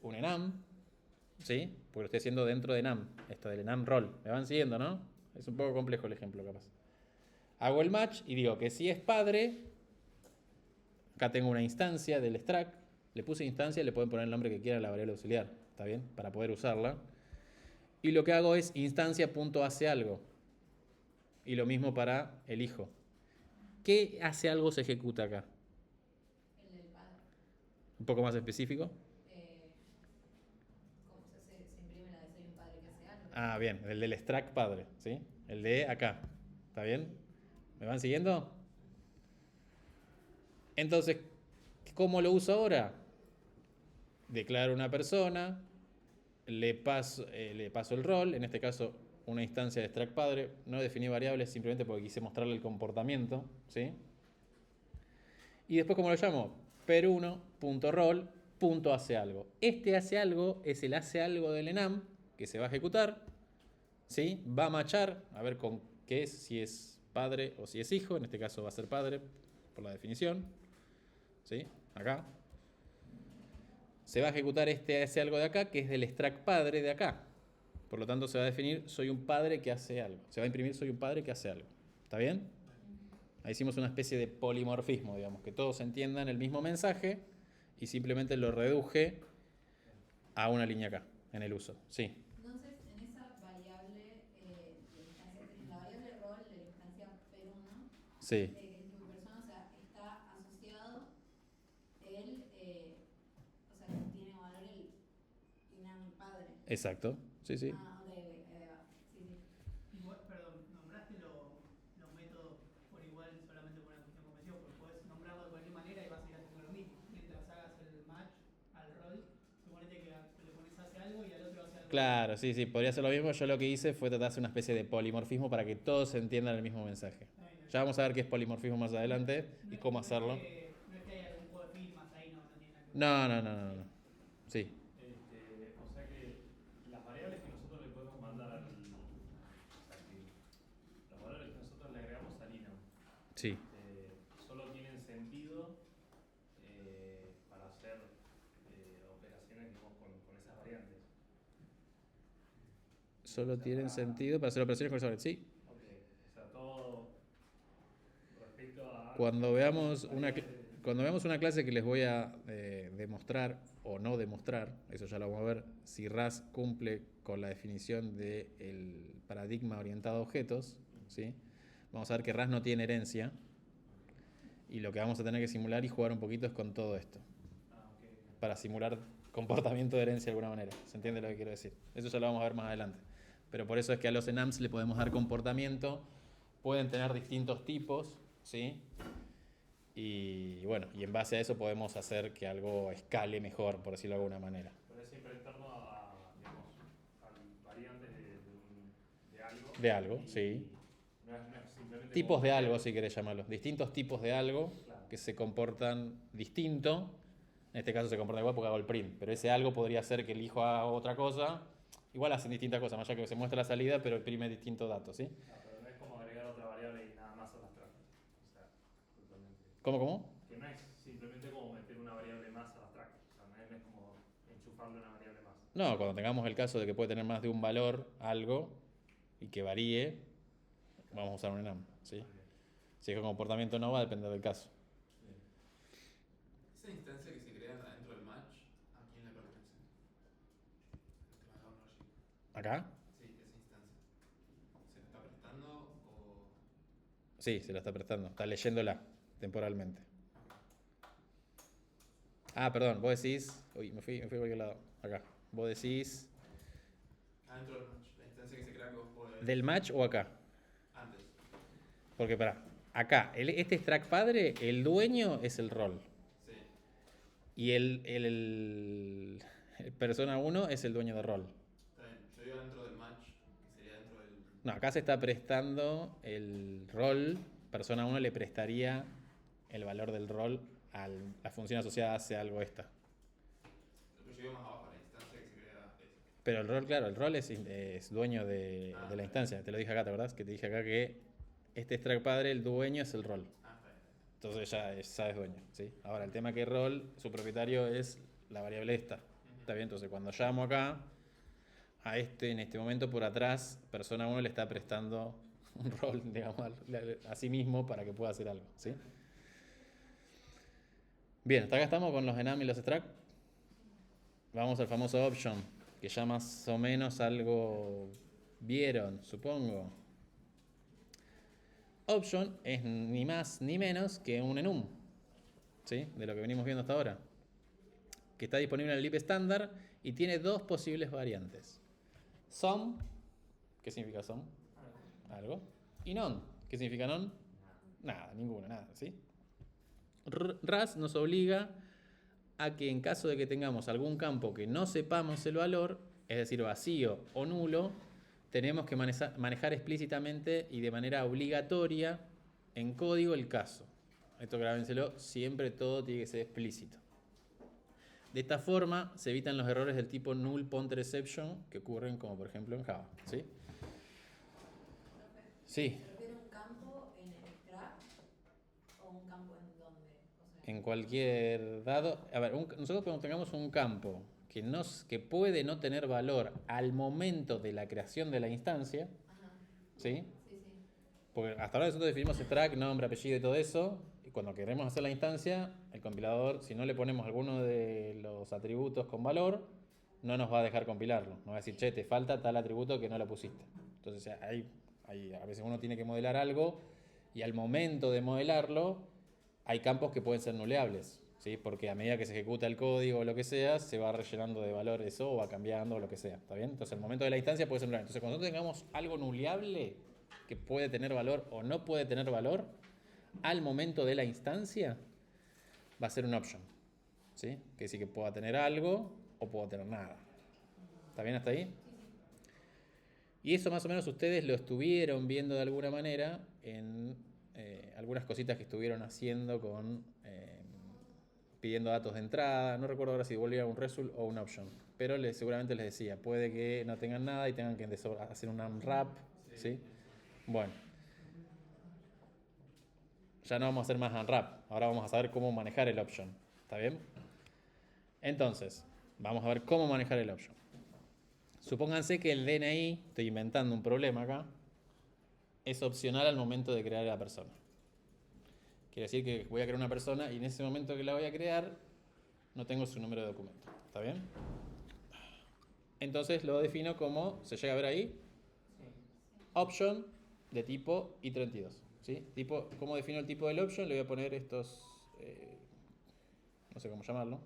un enum, ¿sí? Porque lo estoy haciendo dentro de enum, esto del enum rol. ¿Me van siguiendo, no? Es un poco complejo el ejemplo, capaz. Hago el match y digo que si es padre, acá tengo una instancia del struct, le puse instancia y le pueden poner el nombre que quieran a la variable auxiliar, ¿está bien? Para poder usarla. Y lo que hago es instancia.hace algo. Y lo mismo para el hijo. ¿Qué hace algo se ejecuta acá? El del padre. Un poco más específico. ¿Cómo se imprime la de soy un padre que hace algo? Ah, bien, el del struct padre, ¿sí? El de acá. ¿Está bien? ¿Me van siguiendo? Entonces, ¿cómo lo uso ahora? Declaro una persona, le paso el rol, en este caso una instancia de struct padre, no definí variables simplemente porque quise mostrarle el comportamiento, ¿sí? Y después, ¿cómo lo llamo? per1.rol.hace algo. Este hace algo es el hace algo del enum que se va a ejecutar, ¿sí? Va a machar, a ver con qué es, si es padre o si es hijo, en este caso va a ser padre por la definición, ¿sí? Acá. Se va a ejecutar este hace algo de acá, que es del struct padre de acá. Por lo tanto, se va a definir soy un padre que hace algo. Se va a imprimir soy un padre que hace algo. ¿Está bien? Ahí hicimos una especie de polimorfismo, digamos, que todos entiendan el mismo mensaje y simplemente lo reduje a una línea acá, en el uso. Sí. Entonces, en esa variable de instancia, en la variable rol de la instancia per1, Sí. que es tipo persona, o sea, está asociado el, o sea, que tiene valor el enum padre. Exacto. Sí, sí. Ah, ok, va. Sí, sí. Igual, perdón, nombraste los métodos por igual solamente por una cuestión convención, porque puedes nombrarlo de cualquier manera y vas a ir haciendo lo mismo. Mientras hagas el match al rol, suponete que le pones hace algo y al otro hace algo. Claro, sí, sí. Podría ser lo mismo. Yo lo que hice fue tratar de hacer una especie de polimorfismo para que todos entiendan el mismo mensaje. Ya vamos a ver qué es polimorfismo más adelante y cómo hacerlo. No es que haya algún juego de firmas ahí, no tiene nada que ver. No. Sí. O sea que las variables que nosotros le podemos mandar solo tienen sentido para hacer operaciones con el sabor. Sí. Ok, o sea, todo respecto a... Cuando veamos una, variables de- cuando veamos una clase que les voy a demostrar o no demostrar, eso ya lo vamos a ver, si RAS cumple con la definición del paradigma orientado a objetos, ¿sí? Vamos a ver que RAS no tiene herencia y lo que vamos a tener que simular y jugar un poquito es con todo esto, Ah, ok. para simular comportamiento de herencia de alguna manera. ¿Se entiende lo que quiero decir? Eso ya lo vamos a ver más adelante. Pero por eso es que a los enums le podemos dar comportamiento, pueden tener distintos tipos, ¿sí? Y bueno, y en base a eso podemos hacer que algo escale mejor, por decirlo de alguna manera. Pero es siempre en torno a, digamos, a variantes de algo. De algo, y sí. No es simplemente Tipos como de meter- algo, si querés llamarlo. Distintos tipos de algo Claro. que se comportan distinto. En este caso se comporta igual porque hago el print. Pero ese algo podría ser que el hijo haga otra cosa. Igual hacen distintas cosas, más allá que se muestra la salida, pero imprime distintos datos, ¿sí? Ah, pero no es como agregar otra variable y nada más al abstracto. O sea, totalmente. ¿Cómo? Que no es simplemente como meter una variable más al abstracto. O sea, no es como enchufarle una variable más. No, cuando tengamos el caso de que puede tener más de un valor algo y que varíe, vamos a usar un enum, ¿sí? Si es con comportamiento no va a depender del caso. Esa instancia que se crea adentro del match, ¿a quién le pertenece? El tema de downlogic. ¿Acá? Sí, esa instancia. ¿Se le está prestando o...? Sí, se la está prestando. Está leyéndola temporalmente. Ah, perdón, vos decís... Uy, me fui a cualquier lado. Acá. Vos decís... Adentro del match, la instancia que se crea que vos podés... ¿Del match o acá? Antes. Porque pará. Acá, este extract padre, el dueño es el rol. Sí. Y el persona 1 es el dueño de rol. Está bien. Yo digo dentro del match, que sería dentro del... No, acá se está prestando el rol. Persona 1 le prestaría el valor del rol a la función asociada hacia algo esta. Pero yo digo más abajo, la instancia que se crea esa. Pero el rol, claro, el rol es dueño de la instancia. Te lo dije acá, ¿te acordás? Que te dije acá que este extract padre, el dueño es el rol. Ah, está bien. Entonces ya es dueño, ¿sí? Ahora, el tema que rol, su propietario es la variable esta. ¿Está bien? Entonces, cuando llamo acá, a en este momento por atrás, persona 1 le está prestando un rol, digamos, a sí mismo para que pueda hacer algo, ¿sí? Bien, hasta acá estamos con los enum y los extract. Vamos al famoso option, que ya más o menos algo vieron, supongo. Option es ni más ni menos que un enum, ¿sí? De lo que venimos viendo hasta ahora. Que está disponible en el lib estándar y tiene dos posibles variantes. Some, ¿qué significa some? Algo. Y none, ¿qué significa none? Nada, ninguna, nada, ¿sí? RAS nos obliga a que en caso de que tengamos algún campo que no sepamos el valor, es decir, vacío o nulo, tenemos que manejar explícitamente y de manera obligatoria en código el caso. Esto grábenselo, siempre todo tiene que ser explícito. De esta forma se evitan los errores del tipo null pointer exception que ocurren como por ejemplo en Java, ¿sí? Sí. ¿Se refiere a un campo en el extract o un campo en dónde? O sea, En cualquier dado, a ver, nosotros cuando tengamos un campo que puede no tener valor al momento de la creación de la instancia, ajá, ¿sí? sí, sí. Porque hasta ahora nosotros definimos extract, nombre, apellido y todo eso, y cuando queremos hacer la instancia, el compilador, si no le ponemos alguno de los atributos con valor, no nos va a dejar compilarlo. Nos va a decir, che, te falta tal atributo que no lo pusiste. Entonces, a veces uno tiene que modelar algo y al momento de modelarlo, hay campos que pueden ser nuleables, ¿sí? Porque a medida que se ejecuta el código o lo que sea, se va rellenando de valor eso o va cambiando o lo que sea, ¿está bien? Entonces, el momento de la instancia puede ser nuleable. Entonces, cuando nosotros tengamos algo nuleable que puede tener valor o no puede tener valor, al momento de la instancia va a ser un option, ¿sí? Que sí que pueda tener algo o pueda tener nada. ¿Está bien hasta ahí? Y eso más o menos ustedes lo estuvieron viendo de alguna manera en algunas cositas que estuvieron haciendo con pidiendo datos de entrada. No recuerdo ahora si volvía un result o un option, pero seguramente les decía, puede que no tengan nada y tengan que hacer un unwrap, ¿sí? Bueno, ya no vamos a hacer más unwrap, ahora vamos a saber cómo manejar el option, ¿está bien? Entonces, vamos a ver cómo manejar el option. Supónganse que el DNI, estoy inventando un problema acá, es opcional al momento de crear a la persona. Quiere decir que voy a crear una persona y en ese momento que la voy a crear no tengo su número de documento. ¿Está bien? Entonces lo defino como, ¿se llega a ver ahí? Option de tipo i32. ¿Sí? ¿Cómo defino el tipo del option? Le voy a poner estos, no sé cómo llamarlo.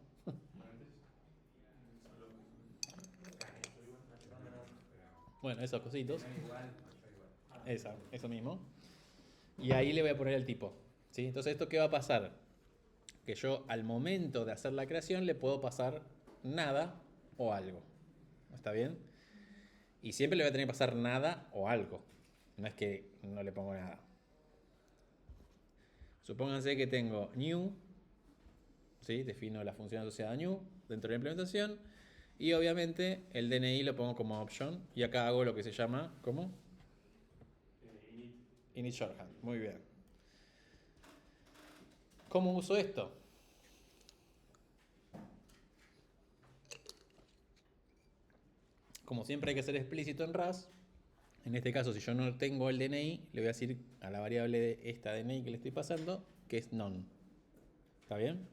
Bueno, esos cositos. Eso mismo. Y ahí le voy a poner el tipo. ¿Sí? Entonces, ¿esto qué va a pasar? Que yo al momento de hacer la creación le puedo pasar nada o algo. ¿Está bien? Y siempre le voy a tener que pasar nada o algo. No es que no le pongo nada. Supónganse que tengo new, ¿sí? Defino la función asociada a new dentro de la implementación. Y obviamente el DNI lo pongo como option. Y acá hago lo que se llama, ¿cómo? Init shorthand. Muy bien. ¿Cómo uso esto? Como siempre hay que ser explícito en RAS. En este caso, si yo no tengo el DNI, le voy a decir a la variable de esta DNI que le estoy pasando que es none. ¿Está bien?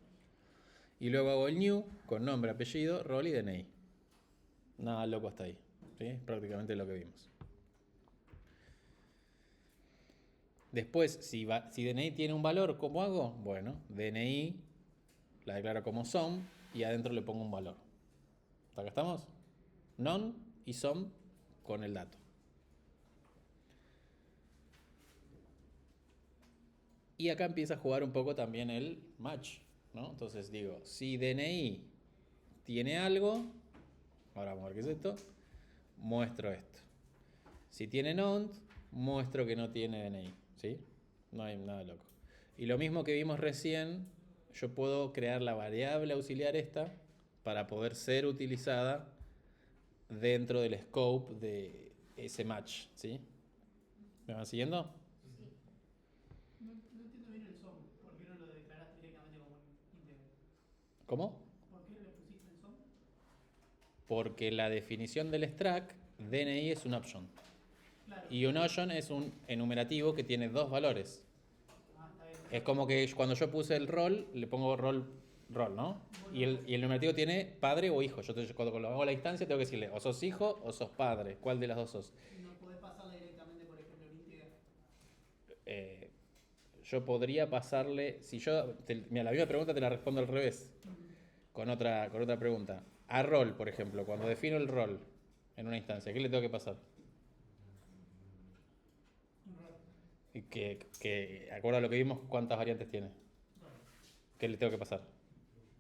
Y luego hago el new con nombre, apellido, rol y DNI. Nada loco hasta ahí. ¿Sí? Prácticamente lo que vimos. Después, si DNI tiene un valor, ¿cómo hago? Bueno, DNI la declaro como SOM y adentro le pongo un valor. ¿Hasta acá estamos? None y SOM con el dato. Y acá empieza a jugar un poco también el match, ¿no? Entonces digo, si DNI tiene algo, ahora vamos a ver qué es esto, muestro esto. Si tiene none, muestro que no tiene DNI, ¿sí? No hay nada loco. Y lo mismo que vimos recién, yo puedo crear la variable auxiliar esta para poder ser utilizada dentro del scope de ese match, ¿sí? ¿Me van siguiendo? No entiendo bien el SOM. ¿Por qué no lo declaraste directamente como un íntegro? ¿Cómo? ¿Por qué le pusiste el SOM? Porque la definición del stack, DNI es un option. Claro. Y un option es un enumerativo que tiene dos valores. Está bien. Es como que cuando yo puse el rol, le pongo rol, ¿no? Y el enumerativo tiene padre o hijo. Yo cuando hago la instancia tengo que decirle o sos hijo o sos padre. ¿Cuál de las dos sos? No podés pasarle directamente, por ejemplo, un íntegro. Yo podría pasarle, si yo, mira, la misma pregunta te la respondo al revés, con otra pregunta. A rol, por ejemplo, cuando defino el rol en una instancia, ¿qué le tengo que pasar? Y que acuerdo a lo que vimos, ¿cuántas variantes tiene? ¿Qué le tengo que pasar?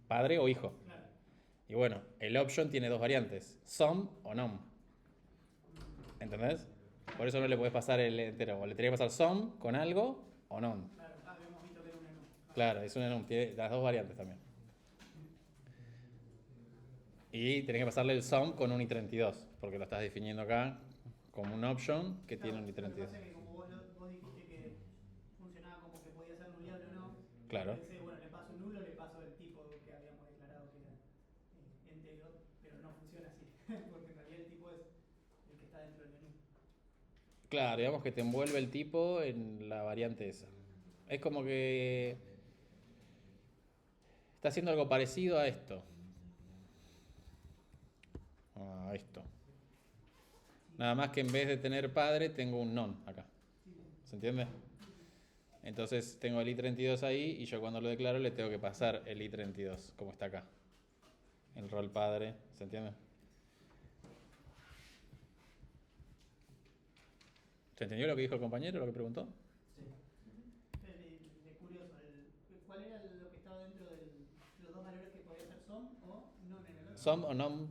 ¿Padre o hijo? Claro. Y bueno, el option tiene dos variantes, some o none. ¿Entendés? Por eso no le puedes pasar el entero. O le tenés que pasar some con algo o none. Claro, habíamos visto que era un enum. Claro, es un enum, tiene las dos variantes también. Y tenés que pasarle el some con un i32, porque lo estás definiendo acá como un option que tiene un Lo que i32. pasa es que como vos dijiste que funcionaba como que podía ser nuleable o no, Claro. pensé, bueno, le paso un nulo, le paso el tipo que habíamos declarado que era íntegro, pero no funciona así, porque en realidad el tipo es el que está dentro del menú. Claro, digamos que te envuelve el tipo en la variante esa. Es como que está haciendo algo parecido a esto. A esto. Nada más que en vez de tener padre, tengo un non acá. ¿Se entiende? Entonces tengo el i32 ahí y yo cuando lo declaro le tengo que pasar el i32, como está acá. El rol padre, ¿se entiende? ¿Se entendió lo que dijo el compañero, lo que preguntó? De curioso, ¿cuál era lo que estaba dentro de los dos valores que podía ser SOM o non en el otro? Some o nom,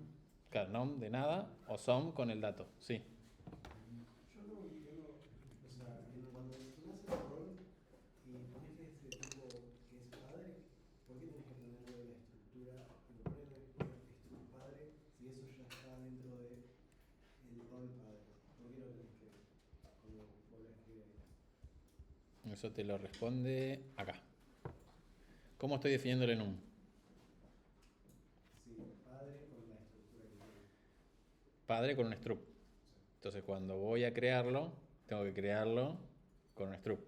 claro, nom de nada, o some con el dato, sí. Yo no entiendo, o sea, cuando definás el rol y pones que este tipo que es padre, ¿por qué tenés que ponerlo en la estructura? ¿Por qué tenés que poner padre si eso ya está dentro del rol padre? ¿Por qué no tenés que como volver a escribir ahí? Eso te lo responde acá. ¿Cómo estoy definiendo el enum? Sí, padre con la estructura que tiene. padre con un struct. Entonces cuando voy a crearlo, tengo que crearlo con un struct.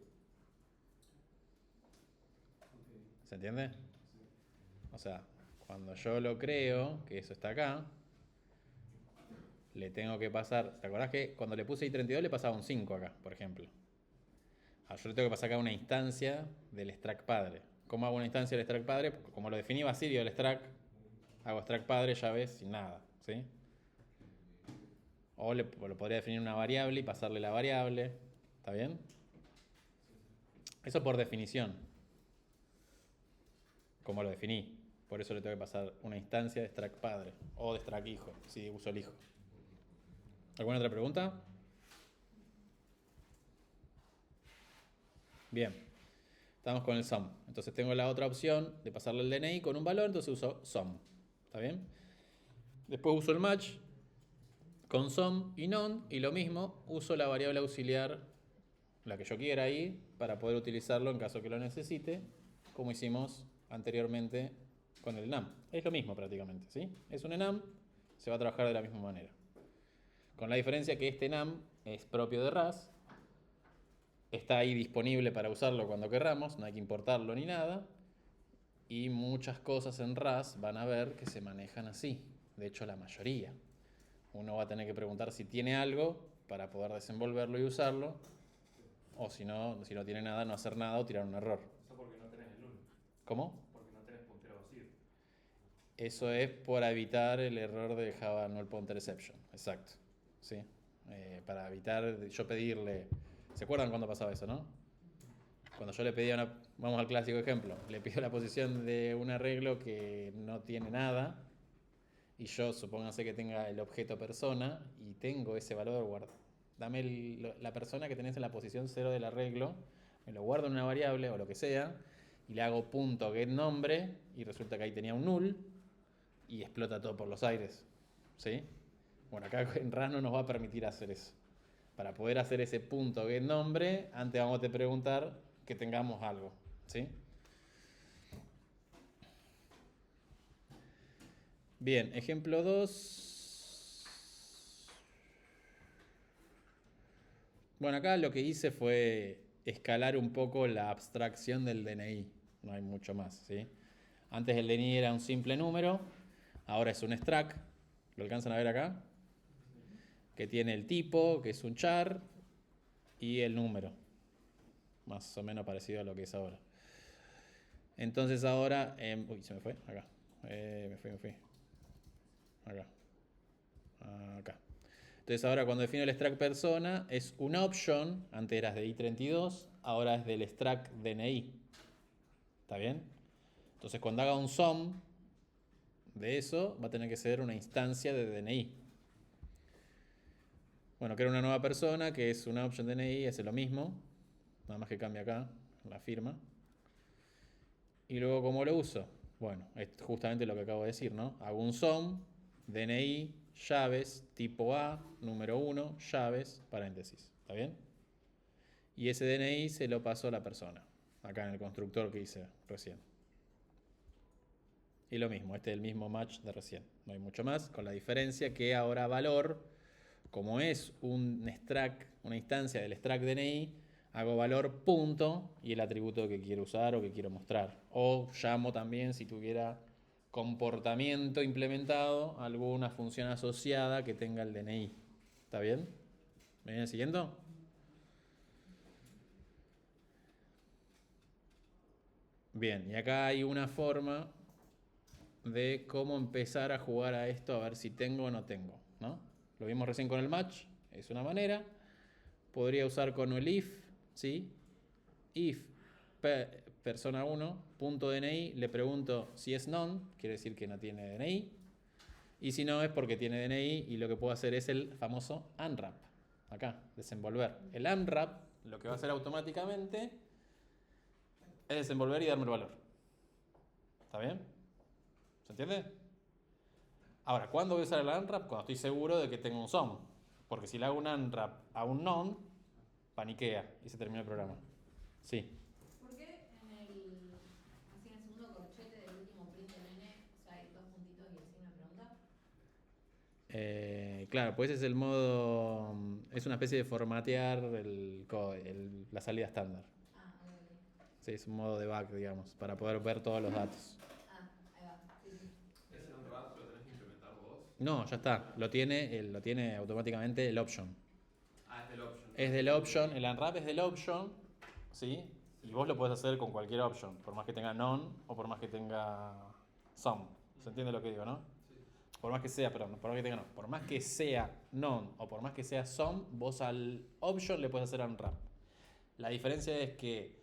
¿Se entiende? O sea, cuando yo lo creo, que eso está acá, le tengo que pasar. ¿Te acordás que cuando le puse i32 le pasaba un 5 acá, por ejemplo? Ahora yo le tengo que pasar acá una instancia del struct padre. ¿Cómo hago una instancia del struct padre? Como lo definí Basilio del struct, hago struct padre llaves sin nada, ¿sí? O lo podría definir una variable y pasarle la variable. ¿Está bien? Eso por definición. Como lo definí. Por eso le tengo que pasar una instancia de struct padre. O de struct hijo, si uso el hijo. ¿Alguna otra pregunta? Bien. Estamos con el sum. Entonces tengo la otra opción de pasarle el DNI con un valor, entonces uso sum. ¿Está bien? Después uso el match con sum y non, y lo mismo, uso la variable auxiliar, la que yo quiera ahí, para poder utilizarlo en caso que lo necesite, como hicimos anteriormente con el enum. Es lo mismo prácticamente, ¿sí? Es un enum, se va a trabajar de la misma manera. Con la diferencia que este enum es propio de RAS, está ahí disponible para usarlo cuando querramos, no hay que importarlo ni nada, y muchas cosas en RAS van a ver que se manejan así, de hecho la mayoría. Uno va a tener que preguntar si tiene algo para poder desenvolverlo y usarlo, o si no tiene nada, no hacer nada o tirar un error. Eso porque no tenés el null. ¿Cómo? Porque no tenés puntero vacío. Eso es por evitar el error de Java Null Pointer Exception. Exacto. ¿Sí? Para evitar yo pedirle... ¿Se acuerdan cuando pasaba eso, no? Cuando yo le pedía una... Vamos al clásico ejemplo. Le pido la posición de un arreglo que no tiene nada. Y yo, supónganse que tenga el objeto persona y tengo ese valor guardado. Dame la persona que tenés en la posición 0 del arreglo, me lo guardo en una variable o lo que sea, y le hago punto get nombre, y resulta que ahí tenía un null, y explota todo por los aires. ¿Sí? Bueno, acá en RAS no nos va a permitir hacer eso. Para poder hacer ese punto get nombre, antes vamos a preguntar que tengamos algo. ¿Sí? Bien, ejemplo 2. Bueno, acá lo que hice fue escalar un poco la abstracción del DNI. No hay mucho más, ¿sí? Antes el DNI era un simple número, ahora es un struct. ¿Lo alcanzan a ver acá? Que tiene el tipo, que es un char, y el número. Más o menos parecido a lo que es ahora. Entonces ahora... uy, se me fue. Acá. Me fui. Acá. Entonces ahora cuando defino el struct persona es un option, antes eras de i32, ahora es del struct DNI. ¿Está bien? Entonces cuando haga un sum de eso va a tener que ser una instancia de DNI. Bueno, creo una nueva persona que es una option DNI, hace lo mismo, nada más que cambia acá la firma. Y luego ¿cómo lo uso? Bueno, es justamente lo que acabo de decir, ¿no? Hago un sum DNI, llaves, tipo A, número 1, llaves, paréntesis. ¿Está bien? Y ese DNI se lo paso a la persona, acá en el constructor que hice recién. Y lo mismo, este es el mismo match de recién. No hay mucho más, con la diferencia que ahora valor, como es un struct, una instancia del struct DNI, hago valor punto y el atributo que quiero usar o que quiero mostrar. O llamo también, si tuviera comportamiento implementado, alguna función asociada que tenga el DNI. ¿Está bien? ¿Me vienen siguiendo? Bien, y acá hay una forma de cómo empezar a jugar a esto, a ver si tengo o no tengo, ¿no? Lo vimos recién con el match, es una manera. Podría usar con el if, ¿sí? If persona 1, punto DNI, le pregunto si es none, quiere decir que no tiene DNI. Y si no es porque tiene DNI y lo que puedo hacer es el famoso unwrap. Acá, desenvolver. El unwrap lo que va a hacer automáticamente es desenvolver y darme el valor. ¿Está bien? ¿Se entiende? Ahora, ¿cuándo voy a usar el unwrap? Cuando estoy seguro de que tengo un sum. Porque si le hago un unwrap a un none, paniquea y se termina el programa. Sí. ¿Por qué así en el segundo corchete del último print en n, o sea, hay dos puntitos y el signo de pregunta? Claro, pues ese es el modo. Es una especie de formatear la salida estándar. Ah, ok. Sí, es un modo debug, digamos, para poder ver todos los datos. Ah, ahí va. Sí, sí. ¿Ese unwrap lo tenés que implementar vos? No, ya está. Lo tiene automáticamente el option. Ah, es del option. Es del option. El unwrap es del option. ¿Sí? Y vos lo podés hacer con cualquier option. Por más que tenga none o por más que tenga some. ¿Se entiende lo que digo, no? Por más que sea, perdón, por más que tenga no. Por más que sea none o por más que sea some, vos al option le puedes hacer unwrap. La diferencia es que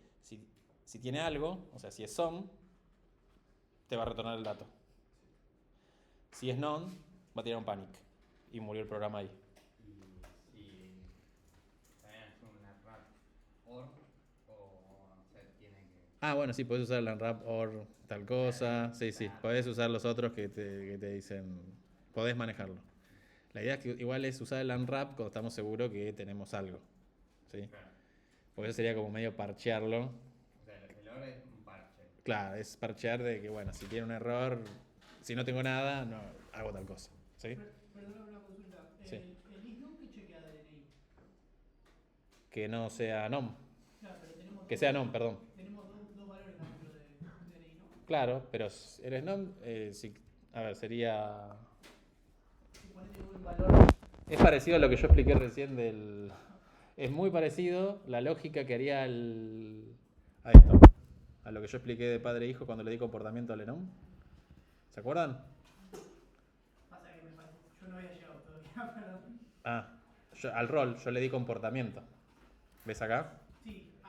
si tiene algo, o sea, si es some, te va a retornar el dato. Si es none, va a tirar un panic. Y murió el programa ahí. Y si también es una rap or o se tiene que. Ah, bueno, sí, podés usar el unwrap or tal cosa. Sí, sí, podés usar los otros que te dicen. Podés manejarlo. La idea es que igual es usar el unwrap cuando estamos seguros que tenemos algo. ¿Sí? Claro. Porque eso sería como medio parchearlo. O sea, el or es un parche. Claro, es parchear de que, bueno, si tiene un error, si no tengo nada, no hago tal cosa. ¿Sí? Perdona una consulta. Sí. ¿El isNum que chequea de DNI? Que no sea nom. Claro, pero tenemos Que sea nom, perdón. Tenemos dos valores dentro de DNI, ¿no? Claro, pero el nom, a ver, sería. Suponete un valor. Es parecido a lo que yo expliqué recién del. Es muy parecido la lógica que haría a esto. A lo que yo expliqué de padre e hijo cuando le di comportamiento al enom. ¿Se acuerdan? Pasa que yo no había llegado todavía, perdón. Al rol yo le di comportamiento. ¿Ves acá? Sí, sí.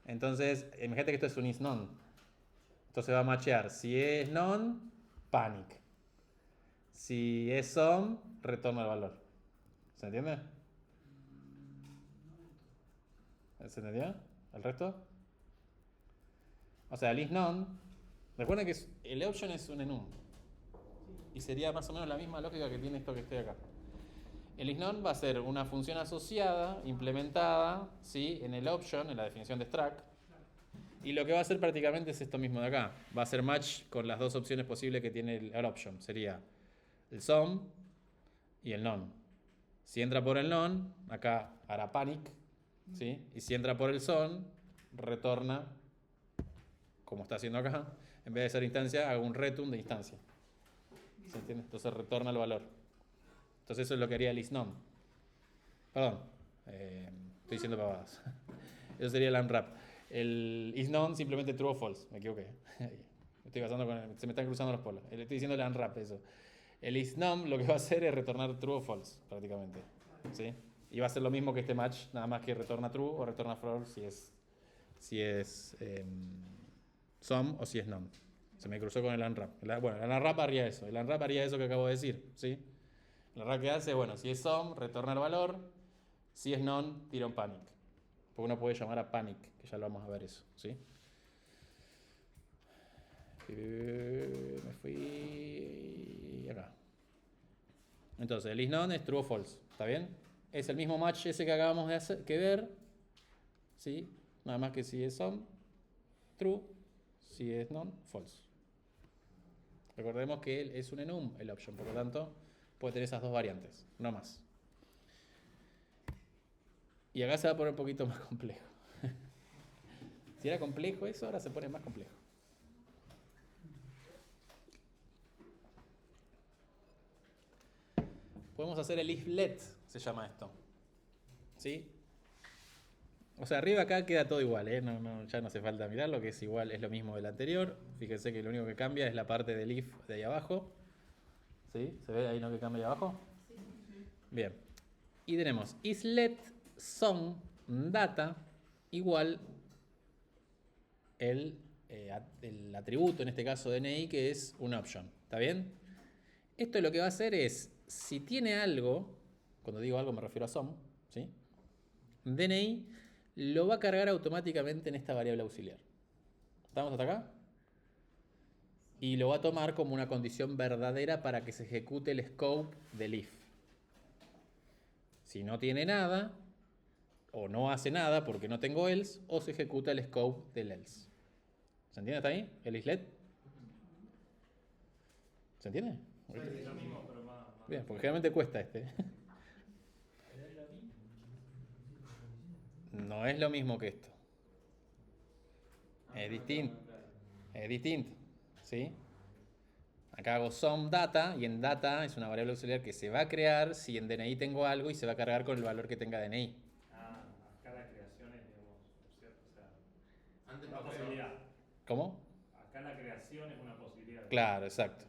Entonces, imagínate que esto es un is non. Entonces va a machear. Si es non, panic. Si es some, retorna el valor. ¿Se entiende? ¿Se entendió? ¿El resto? O sea, el is non. Recuerden que el option es un enum. Y sería más o menos la misma lógica que tiene esto que estoy acá. El is non va a ser una función asociada, implementada, ¿sí? En el option, en la definición de stack. Y lo que va a hacer prácticamente es esto mismo de acá. Va a hacer match con las dos opciones posibles que tiene el option. Sería el some y el none. Si entra por el none, acá hará panic, ¿sí? Y si entra por el some, retorna, como está haciendo acá. En vez de ser instancia, hago un return de instancia. ¿Se entiende? Entonces retorna el valor. Entonces eso es lo que haría el isNone. Perdón, estoy diciendo pavadas. Eso sería el unwrap. El isNone simplemente true o false. Me equivoqué. Estoy basando se me están cruzando los polos. Estoy diciendo el unwrap, eso. El isNone lo que va a hacer es retornar true o false, prácticamente. ¿Sí? Y va a ser lo mismo que este match, nada más que retorna true o retorna false si es some o si es none. Se me cruzó con el unwrap. Bueno, el unwrap haría eso. El unwrap haría eso que acabo de decir. ¿Sí? El unwrap que hace, bueno, si es some, retorna el valor. Si es none, tira un panic. Porque uno puede llamar a panic, que ya lo vamos a ver eso. ¿Sí? Me fui acá. Entonces, el isNone es true o false. ¿Está bien? Es el mismo match ese que acabamos de ver. ¿Sí? Nada más que si es some, true. Si es none, false. Recordemos que es un enum el option, por lo tanto puede tener esas dos variantes, no más. Y acá se va a poner un poquito más complejo. Si era complejo eso, ahora se pone más complejo. Podemos hacer el if-let, se llama esto. ¿Sí? O sea, arriba acá queda todo igual, ¿eh? Ya no hace falta mirarlo, que es igual, es lo mismo del anterior. Fíjense que lo único que cambia es la parte del if de ahí abajo. ¿Sí? ¿Se ve ahí lo que cambia ahí abajo? Sí. Bien. Y tenemos isLet some data igual el atributo, en este caso DNI, que es un option. ¿Está bien? Esto lo que va a hacer es, si tiene algo, cuando digo algo me refiero a some, ¿sí? DNI lo va a cargar automáticamente en esta variable auxiliar. ¿Estamos hasta acá? Y lo va a tomar como una condición verdadera para que se ejecute el scope del if. Si no tiene nada, o no hace nada porque no tengo else, o se ejecuta el scope del else. ¿Se entiende hasta ahí? ¿El islet? ¿Se entiende? Es lo mismo, pero más Bien, porque generalmente cuesta este. ¿Pero es lo mismo? No es lo mismo que esto. Es distinto. Es distinto. ¿Sí? Acá hago sum data y en data es una variable auxiliar que se va a crear si en DNI tengo algo y se va a cargar con el valor que tenga DNI. Ah, acá la creación es, digamos, ¿cierto? O sea, Antes una no pasaba. posibilidad. ¿Cómo? Acá la creación es una posibilidad. Claro, exacto.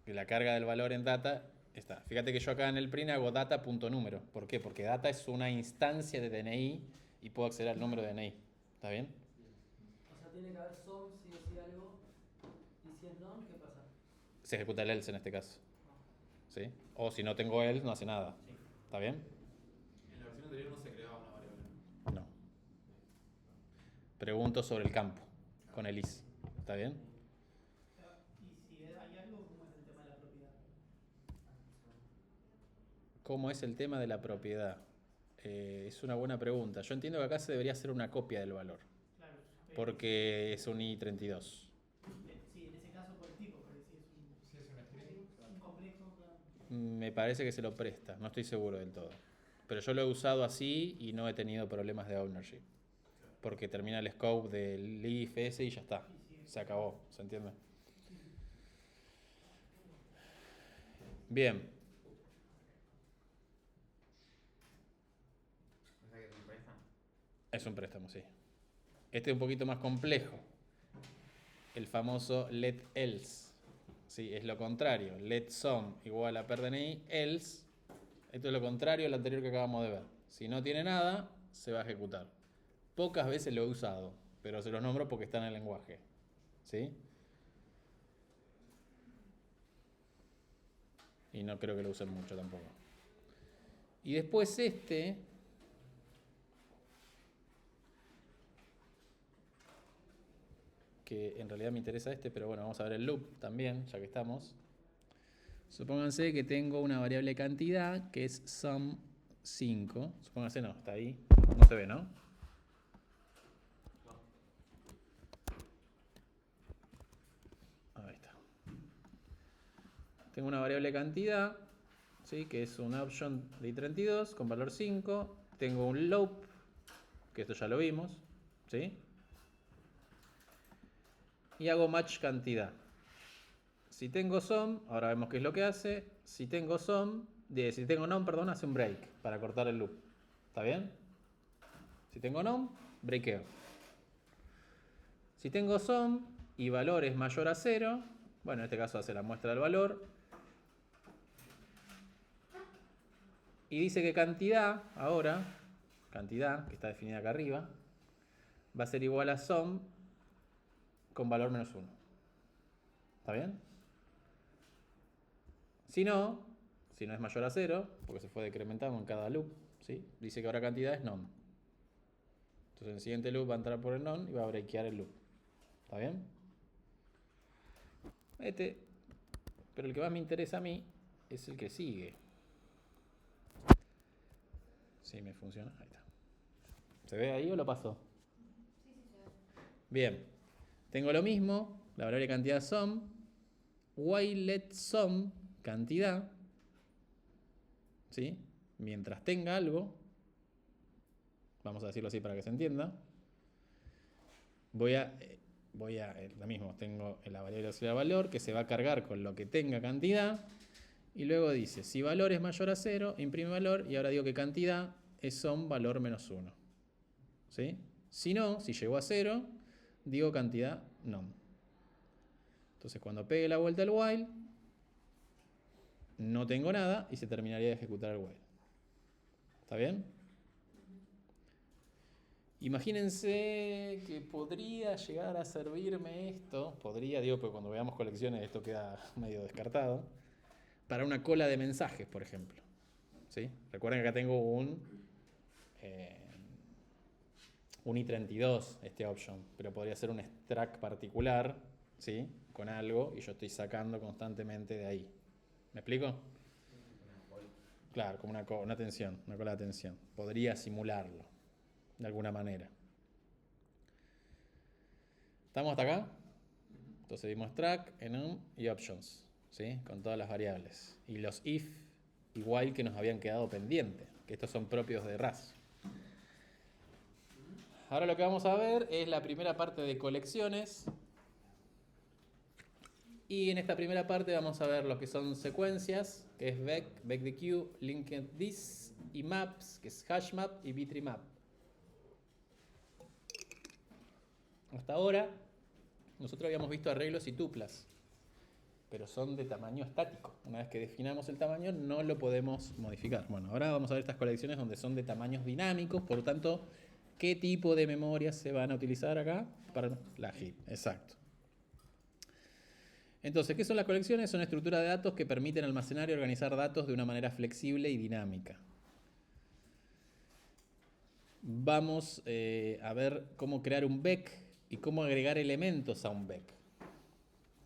Que la carga del valor en data está. Fíjate que yo acá en el print hago data.número. ¿Por qué? Porque data es una instancia de DNI y puedo acceder al número de DNI. ¿Está bien? O sea, tiene que haber SOM si o si algo. Y si es non, ¿qué pasa? Se ejecuta el else en este caso. ¿Sí? O si no tengo else, no hace nada. ¿Está bien? En la versión anterior no se creaba una variable. No. Pregunto sobre el campo con el is. ¿Está bien? Y si hay algo, ¿cómo es el tema de la propiedad? ¿Cómo es el tema de la propiedad? Es una buena pregunta. Yo entiendo que acá se debería hacer una copia del valor. Claro. Porque es un i32. Sí, en ese caso por el tipo, porque si es Si es un string, un complejo, claro. Me parece que se lo presta. No estoy seguro del todo. Pero yo lo he usado así y no he tenido problemas de ownership. Porque termina el scope del if ese y ya está. Se acabó. ¿Se entiende? Bien. O sea que es un préstamo. Es un préstamo, sí. Este es un poquito más complejo. El famoso let else. Sí, es lo contrario. Let sum igual a per DNI else. Esto es lo contrario al anterior que acabamos de ver. Si no tiene nada, se va a ejecutar. Pocas veces lo he usado, pero se los nombro porque está en el lenguaje. ¿Sí? Y no creo que lo usen mucho tampoco. Y después este... que en realidad me interesa este, pero bueno, vamos a ver el loop también, ya que estamos. Supónganse que tengo una variable cantidad que es sum5. Supónganse, no, está ahí. No se ve, ¿no? Ahí está. Tengo una variable cantidad, ¿sí? Que es un option de i32 con valor 5. Tengo un loop, que esto ya lo vimos, ¿sí? Y hago match cantidad. Si tengo sum, ahora vemos qué es lo que hace. Si tengo non, perdón, hace un break para cortar el loop. ¿Está bien? Si tengo non, breakeo. Si tengo sum y valor es mayor a 0, bueno, en este caso hace la muestra del valor. Y dice que cantidad, ahora, cantidad, que está definida acá arriba, va a ser igual a sum con valor menos 1. ¿Está bien? Si no es mayor a 0, porque se fue decrementando en cada loop, ¿sí? Dice que ahora cantidad es non. Entonces en el siguiente loop va a entrar por el non y va a breakear el loop. ¿Está bien? Pero el que más me interesa a mí es el que sigue. Sí, me funciona. Ahí está. ¿Se ve ahí o lo paso? Sí, sí, se ve. Bien. Tengo lo mismo, la variable cantidad sum, while let sum cantidad, ¿sí? Mientras tenga algo, vamos a decirlo así para que se entienda, voy a lo mismo, tengo la variable auxiliar valor que se va a cargar con lo que tenga cantidad y luego dice, si valor es mayor a 0, imprime valor y ahora digo que cantidad es sum valor menos 1. ¿Sí? Si no, si llegó a 0, digo cantidad non. Entonces cuando pegue la vuelta al while, no tengo nada y se terminaría de ejecutar el while. ¿Está bien? Imagínense que podría llegar a servirme esto, digo, porque cuando veamos colecciones esto queda medio descartado, para una cola de mensajes, por ejemplo. ¿Sí? Recuerden que acá tengo un i32, este option, pero podría ser un struct particular, ¿sí? Con algo y yo estoy sacando constantemente de ahí. ¿Me explico? Claro, como una cola de atención. Podría simularlo de alguna manera. ¿Estamos hasta acá? Entonces vimos track, enum y options, ¿sí? Con todas las variables. Y los if igual que nos habían quedado pendientes, que estos son propios de RAS. Ahora lo que vamos a ver es la primera parte de colecciones. Y en esta primera parte vamos a ver lo que son secuencias, que es vec, vecDQ, linked this, y maps, que es hashmap y bitrimap. Hasta ahora nosotros habíamos visto arreglos y tuplas, pero son de tamaño estático. Una vez que definamos el tamaño no lo podemos modificar. Bueno, ahora vamos a ver estas colecciones donde son de tamaños dinámicos, por lo tanto, ¿qué tipo de memorias se van a utilizar acá? Para la heap, exacto. Entonces, ¿qué son las colecciones? Son estructuras de datos que permiten almacenar y organizar datos de una manera flexible y dinámica. Vamos a ver cómo crear un vec y cómo agregar elementos a un vec.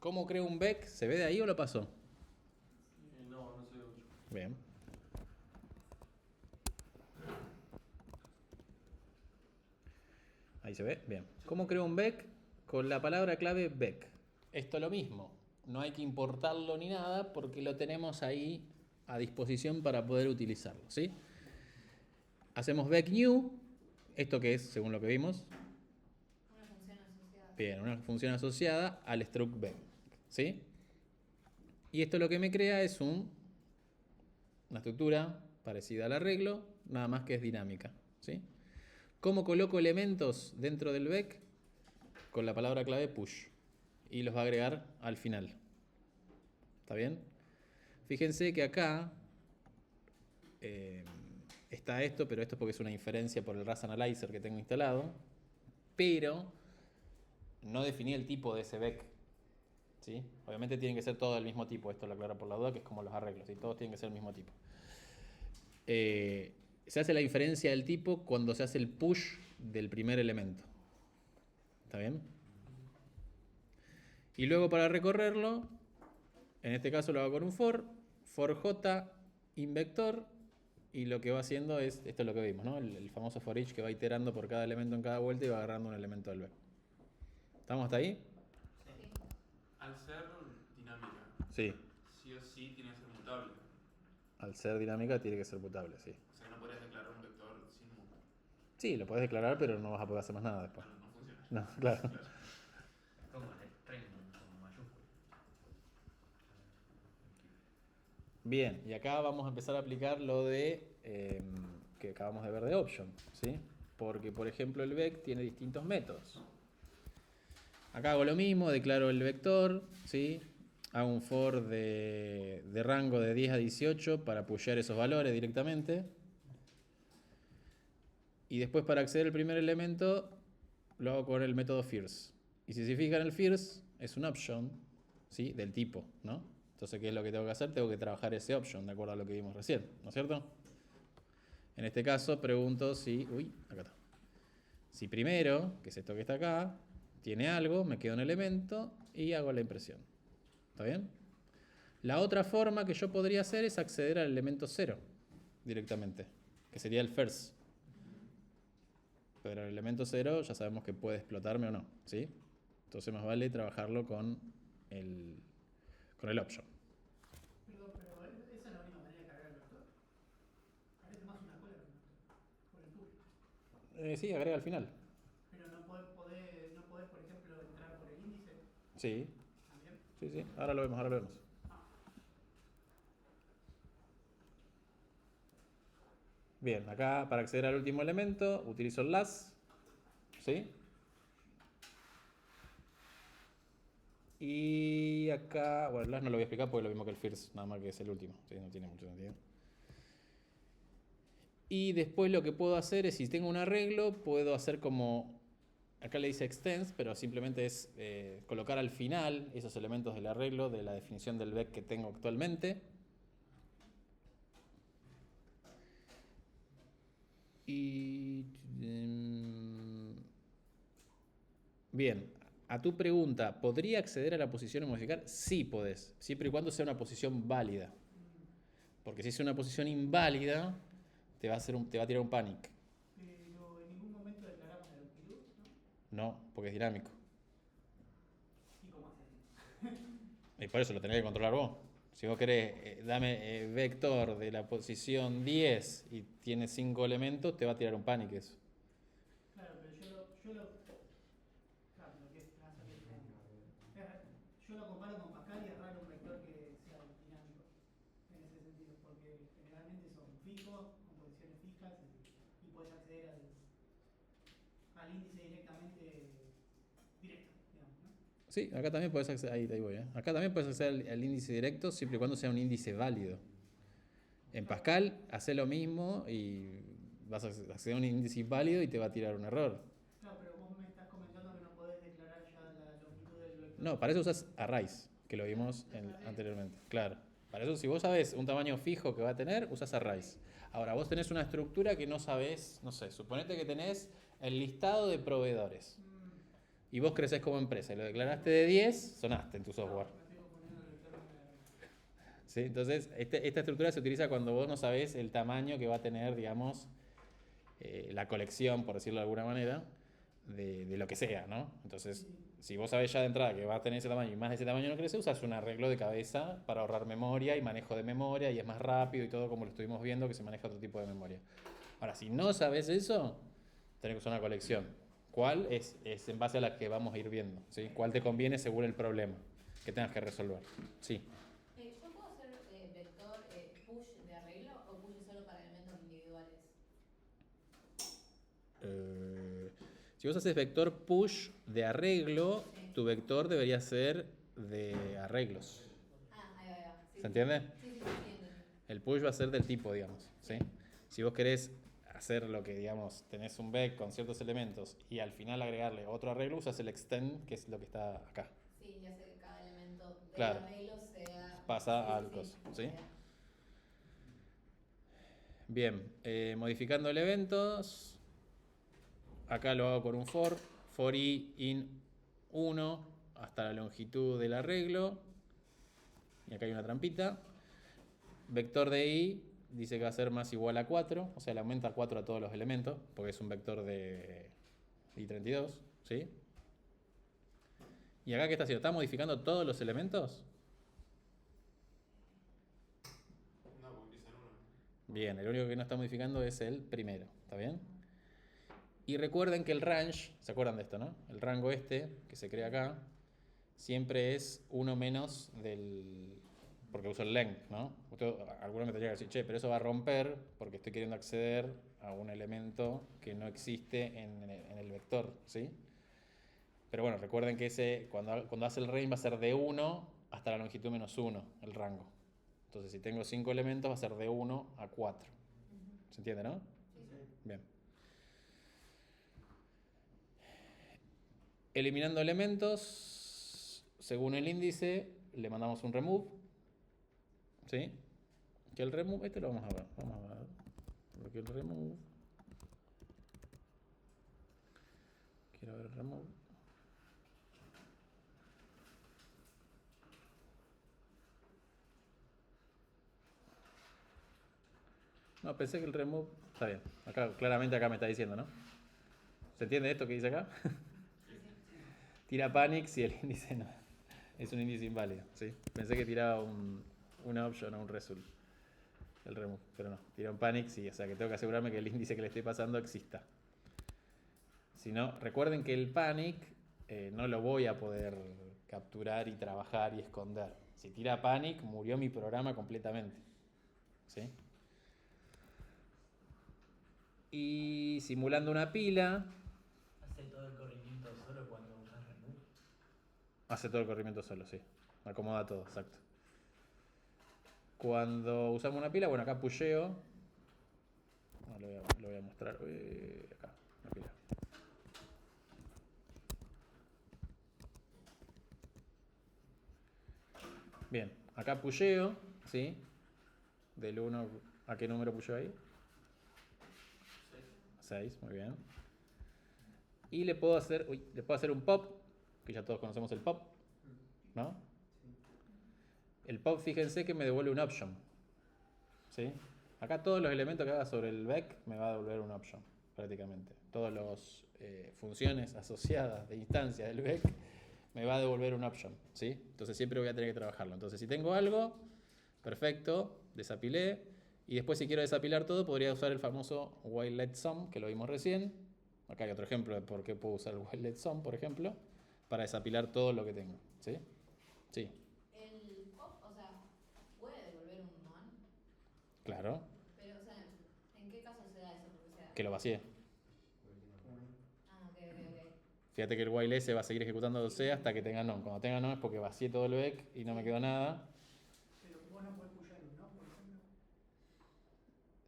¿Cómo creo un vec? ¿Se ve de ahí o lo pasó? No, no se ve mucho. Bien. Ahí se ve. Bien. ¿Cómo creo un vec? Con la palabra clave vec. Esto es lo mismo. No hay que importarlo ni nada porque lo tenemos ahí a disposición para poder utilizarlo, ¿sí? Hacemos vec new. ¿Esto qué es, según lo que vimos? Una función asociada. Bien, una función asociada al struct vec, ¿sí? Y esto lo que me crea es una estructura parecida al arreglo, nada más que es dinámica, ¿sí? ¿Cómo coloco elementos dentro del vec? Con la palabra clave push. Y los va a agregar al final. ¿Está bien? Fíjense que acá está esto, pero esto es porque es una inferencia por el RAS Analyzer que tengo instalado. Pero no definí el tipo de ese vec, ¿sí? Obviamente tienen que ser todos del mismo tipo. Esto lo aclaro por la duda, que es como los arreglos, ¿sí? Todos tienen que ser del mismo tipo. Se hace la inferencia del tipo cuando se hace el push del primer elemento. ¿Está bien? Y luego para recorrerlo, en este caso lo hago con un for j, invector, y lo que va haciendo es, esto es lo que vimos, ¿no? El famoso for each que va iterando por cada elemento en cada vuelta y va agarrando un elemento del vec. ¿Estamos hasta ahí? Sí. Al ser dinámica, Sí. sí o sí tiene que ser mutable. Al ser dinámica tiene que ser mutable, sí. O sea que no podrías declarar un vector sin mutar. Sí, lo puedes declarar, pero no vas a poder hacer más nada después. Bueno, no funciona. No, claro. Como el string con mayúsculas. Bien, y acá vamos a empezar a aplicar lo de que acabamos de ver de option, ¿sí? Porque, por ejemplo, el vec tiene distintos métodos. Acá hago lo mismo, declaro el vector, ¿sí? Hago un for de rango de 10 a 18 para pushear esos valores directamente. Y después, para acceder al primer elemento, lo hago con el método first. Y si se fijan, el first es un option, ¿sí? Del tipo, ¿no? Entonces, ¿qué es lo que tengo que hacer? Tengo que trabajar ese option, de acuerdo a lo que vimos recién, ¿no es cierto? En este caso, pregunto si... Uy, acá está. Si primero, que es esto que está acá, tiene algo, me queda un elemento y hago la impresión. ¿Está bien? La otra forma que yo podría hacer es acceder al elemento 0 directamente, que sería el first. Pero el elemento 0 ya sabemos que puede explotarme o no, ¿sí? Entonces más vale trabajarlo con el option. Perdón, pero esa es la única manera de cargar el vector. Parece más una cola que un vector. Por el push. Sí, agrega al final. Pero no podés, por ejemplo, entrar por el índice. Sí, También. sí. Ahora lo vemos, ahora lo vemos. Bien, acá para acceder al último elemento utilizo el last, ¿sí? Y acá, bueno, el last no lo voy a explicar porque es lo mismo que el first, nada más que es el último, ¿sí? No tiene mucho sentido. Y después lo que puedo hacer es, si tengo un arreglo, puedo hacer como, acá le dice extends, pero simplemente es colocar al final esos elementos del arreglo de la definición del vec que tengo actualmente. Y bien, a tu pregunta, ¿podría acceder a la posición y modificar? Sí podés, siempre y cuando sea una posición válida. Porque si es una posición inválida, te va a tirar un panic. Pero en ningún momento declaramos la longitud, ¿no? No, porque es dinámico. ¿Y cómo haces? Y por eso lo tenés que controlar vos. Si vos querés, dame vector de la posición 10 y tiene 5 elementos, te va a tirar un panic eso. Claro, pero claro, lo que es yo lo comparo con Pascal y es raro un vector que sea dinámico en ese sentido, porque generalmente son fijos, con posiciones fijas y puedes acceder al índice directamente directo, digamos, ¿no? Sí, acá también puedes acceder, ahí voy, ¿eh? Acá también puedes acceder al índice directo siempre y cuando sea un índice válido. En Pascal, hace lo mismo y vas a acceder a un índice inválido y te va a tirar un error. Claro, pero vos me estás comentando que no podés declarar ya la longitud del vector. No, para eso usas arrays, que lo vimos anteriormente. Claro. Para eso, si vos sabés un tamaño fijo que va a tener, usas arrays. Ahora, vos tenés una estructura que no sabés, no sé, suponete que tenés el listado de proveedores. Y vos creces como empresa y lo declaraste de 10, sonaste en tu software. ¿Sí? Entonces, esta estructura se utiliza cuando vos no sabés el tamaño que va a tener, digamos, la colección, por decirlo de alguna manera, de lo que sea, ¿no? Entonces, si vos sabés ya de entrada que va a tener ese tamaño y más de ese tamaño no crece, usas un arreglo de cabeza para ahorrar memoria y manejo de memoria y es más rápido y todo como lo estuvimos viendo que se maneja otro tipo de memoria. Ahora, si no sabés eso, tenés que usar una colección. ¿Cuál? Es en base a la que vamos a ir viendo, ¿sí? ¿Cuál te conviene según el problema que tengas que resolver? Sí. ¿Yo puedo hacer vector push de arreglo o push solo para elementos individuales? Si vos haces vector push de arreglo, tu vector debería ser de arreglos. Ahí va. Sí, ¿Se entiende? Sí, entiendo. El push va a ser del tipo, digamos, ¿sí? Si vos querés hacer lo que, digamos, tenés un vec con ciertos elementos y al final agregarle otro arreglo, usas el extend, que es lo que está acá. Sí, y hace que cada elemento del Claro. arreglo sea... Pasa al coso, ¿sí? Bien, modificando elementos. Acá lo hago con un for i in 1 hasta la longitud del arreglo. Y acá hay una trampita. Vector de i dice que va a ser más igual a 4, o sea, le aumenta 4 a todos los elementos, porque es un vector de i32, ¿sí? ¿Y acá qué está haciendo? ¿Está modificando todos los elementos? No, porque empieza en 1. Bien, el único que no está modificando es el primero, ¿está bien? Y recuerden que el range, ¿se acuerdan de esto, no? El rango este, que se crea acá, siempre es uno menos del... porque uso el length, ¿no? Alguno me tendría que decir, che, pero eso va a romper porque estoy queriendo acceder a un elemento que no existe en el vector, ¿sí? Pero bueno, recuerden que ese, cuando hace el range va a ser de 1 hasta la longitud menos 1, el rango. Entonces, si tengo 5 elementos, va a ser de 1 a 4. ¿Se entiende, no? Bien. Eliminando elementos, según el índice, le mandamos un remove. ¿Sí? Que el remove, este lo vamos a ver. Vamos a ver. Porque el remove. Quiero ver el remove. No, pensé que el remove. Está bien. Acá, claramente acá me está diciendo, ¿no? ¿Se entiende esto que dice acá? Tira panic si el índice no. Es un índice inválido, ¿sí? Pensé que tiraba una option o un result. El remove, pero no. Tira un panic, sí. O sea que tengo que asegurarme que el índice que le estoy pasando exista. Si no, recuerden que el panic no lo voy a poder capturar y trabajar y esconder. Si tira panic, murió mi programa completamente. ¿Sí? Y simulando una pila. Hace todo el corrimiento solo cuando usas remove. Hace todo el corrimiento solo, sí. Acomoda todo, exacto. Cuando usamos una pila, bueno, acá pusheo. Lo voy a mostrar. Acá, una pila. Bien, acá pusheo, ¿sí? Del 1, ¿a qué número pusheo ahí? 6, muy bien. Y le puedo hacer un pop, que ya todos conocemos el pop, ¿no? El pop, fíjense que me devuelve un option, ¿sí? Acá todos los elementos que haga sobre el vec me va a devolver un option, prácticamente. Todas las funciones asociadas de instancia del vec me va a devolver un option, ¿sí? Entonces siempre voy a tener que trabajarlo. Entonces si tengo algo, Perfecto, desapilé. Y después si quiero desapilar todo, podría usar el famoso while let sum, que lo vimos recién. Acá hay otro ejemplo de por qué puedo usar el while let sum, por ejemplo, para desapilar todo lo que tengo. ¿Sí? Sí, El pop, o sea, puede devolver un non, claro, pero, o sea, ¿en qué caso se da eso? Porque, o sea, que lo vacié. ah, ok. Fíjate que el while S va a seguir ejecutando C hasta que tenga non. Cuando tenga non es porque vacié todo el vec y no me quedó nada. Pero vos no podés pushar un no, por ejemplo.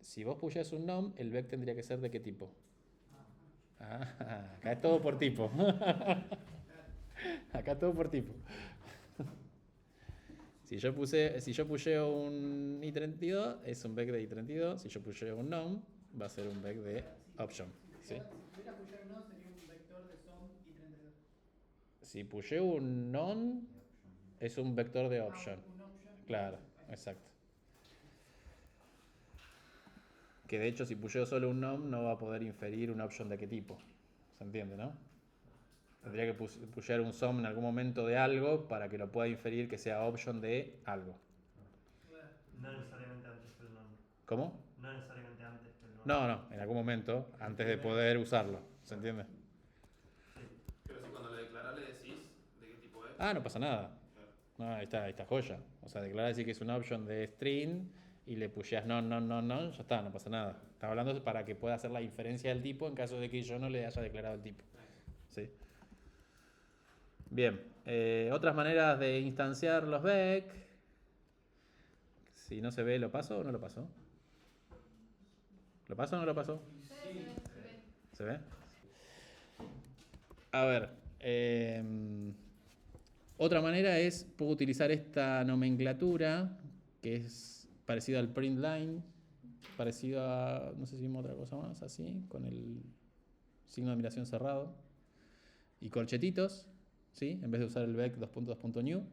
Si vos pushes un nom, el vec tendría que ser de qué tipo. Ah, acá es todo por tipo. Acá todo por tipo. Si yo pusheo un i32, es un vec de i32. Si yo pusheo un nom, va a ser un vec de option. ¿Sí? Si pudiera pushar un no, sería un vector de sum y 32. Si pusheo un non, es un vector de option. Un option. Claro, exacto. Que de hecho si pusheo solo un nom no va a poder inferir un option de qué tipo. ¿Se entiende, no? Tendría que pushear un sum en algún momento de algo para que lo pueda inferir que sea option de algo. No necesariamente antes del non. ¿Cómo? No necesariamente antes del non. No, en algún momento, antes de poder usarlo. ¿Se entiende? Pero si cuando le declarás le decís de qué tipo es. Ah, no pasa nada. Claro. No, ahí está joya. O sea, declarar decir que es una option de string y le pusheas no, ya está, no pasa nada. Estaba hablando para que pueda hacer la inferencia del tipo en caso de que yo no le haya declarado el tipo. ¿Sí? Bien, otras maneras de instanciar los vec. Si no se ve, ¿lo paso o no lo paso? ¿Lo paso o no lo paso? ¿Se ve? A ver, otra manera es, puedo utilizar esta nomenclatura que es parecido al print line, parecido a, no sé si vimos otra cosa más, así, con el signo de admiración cerrado y colchetitos, ¿sí? En vez de usar el vec .2.new,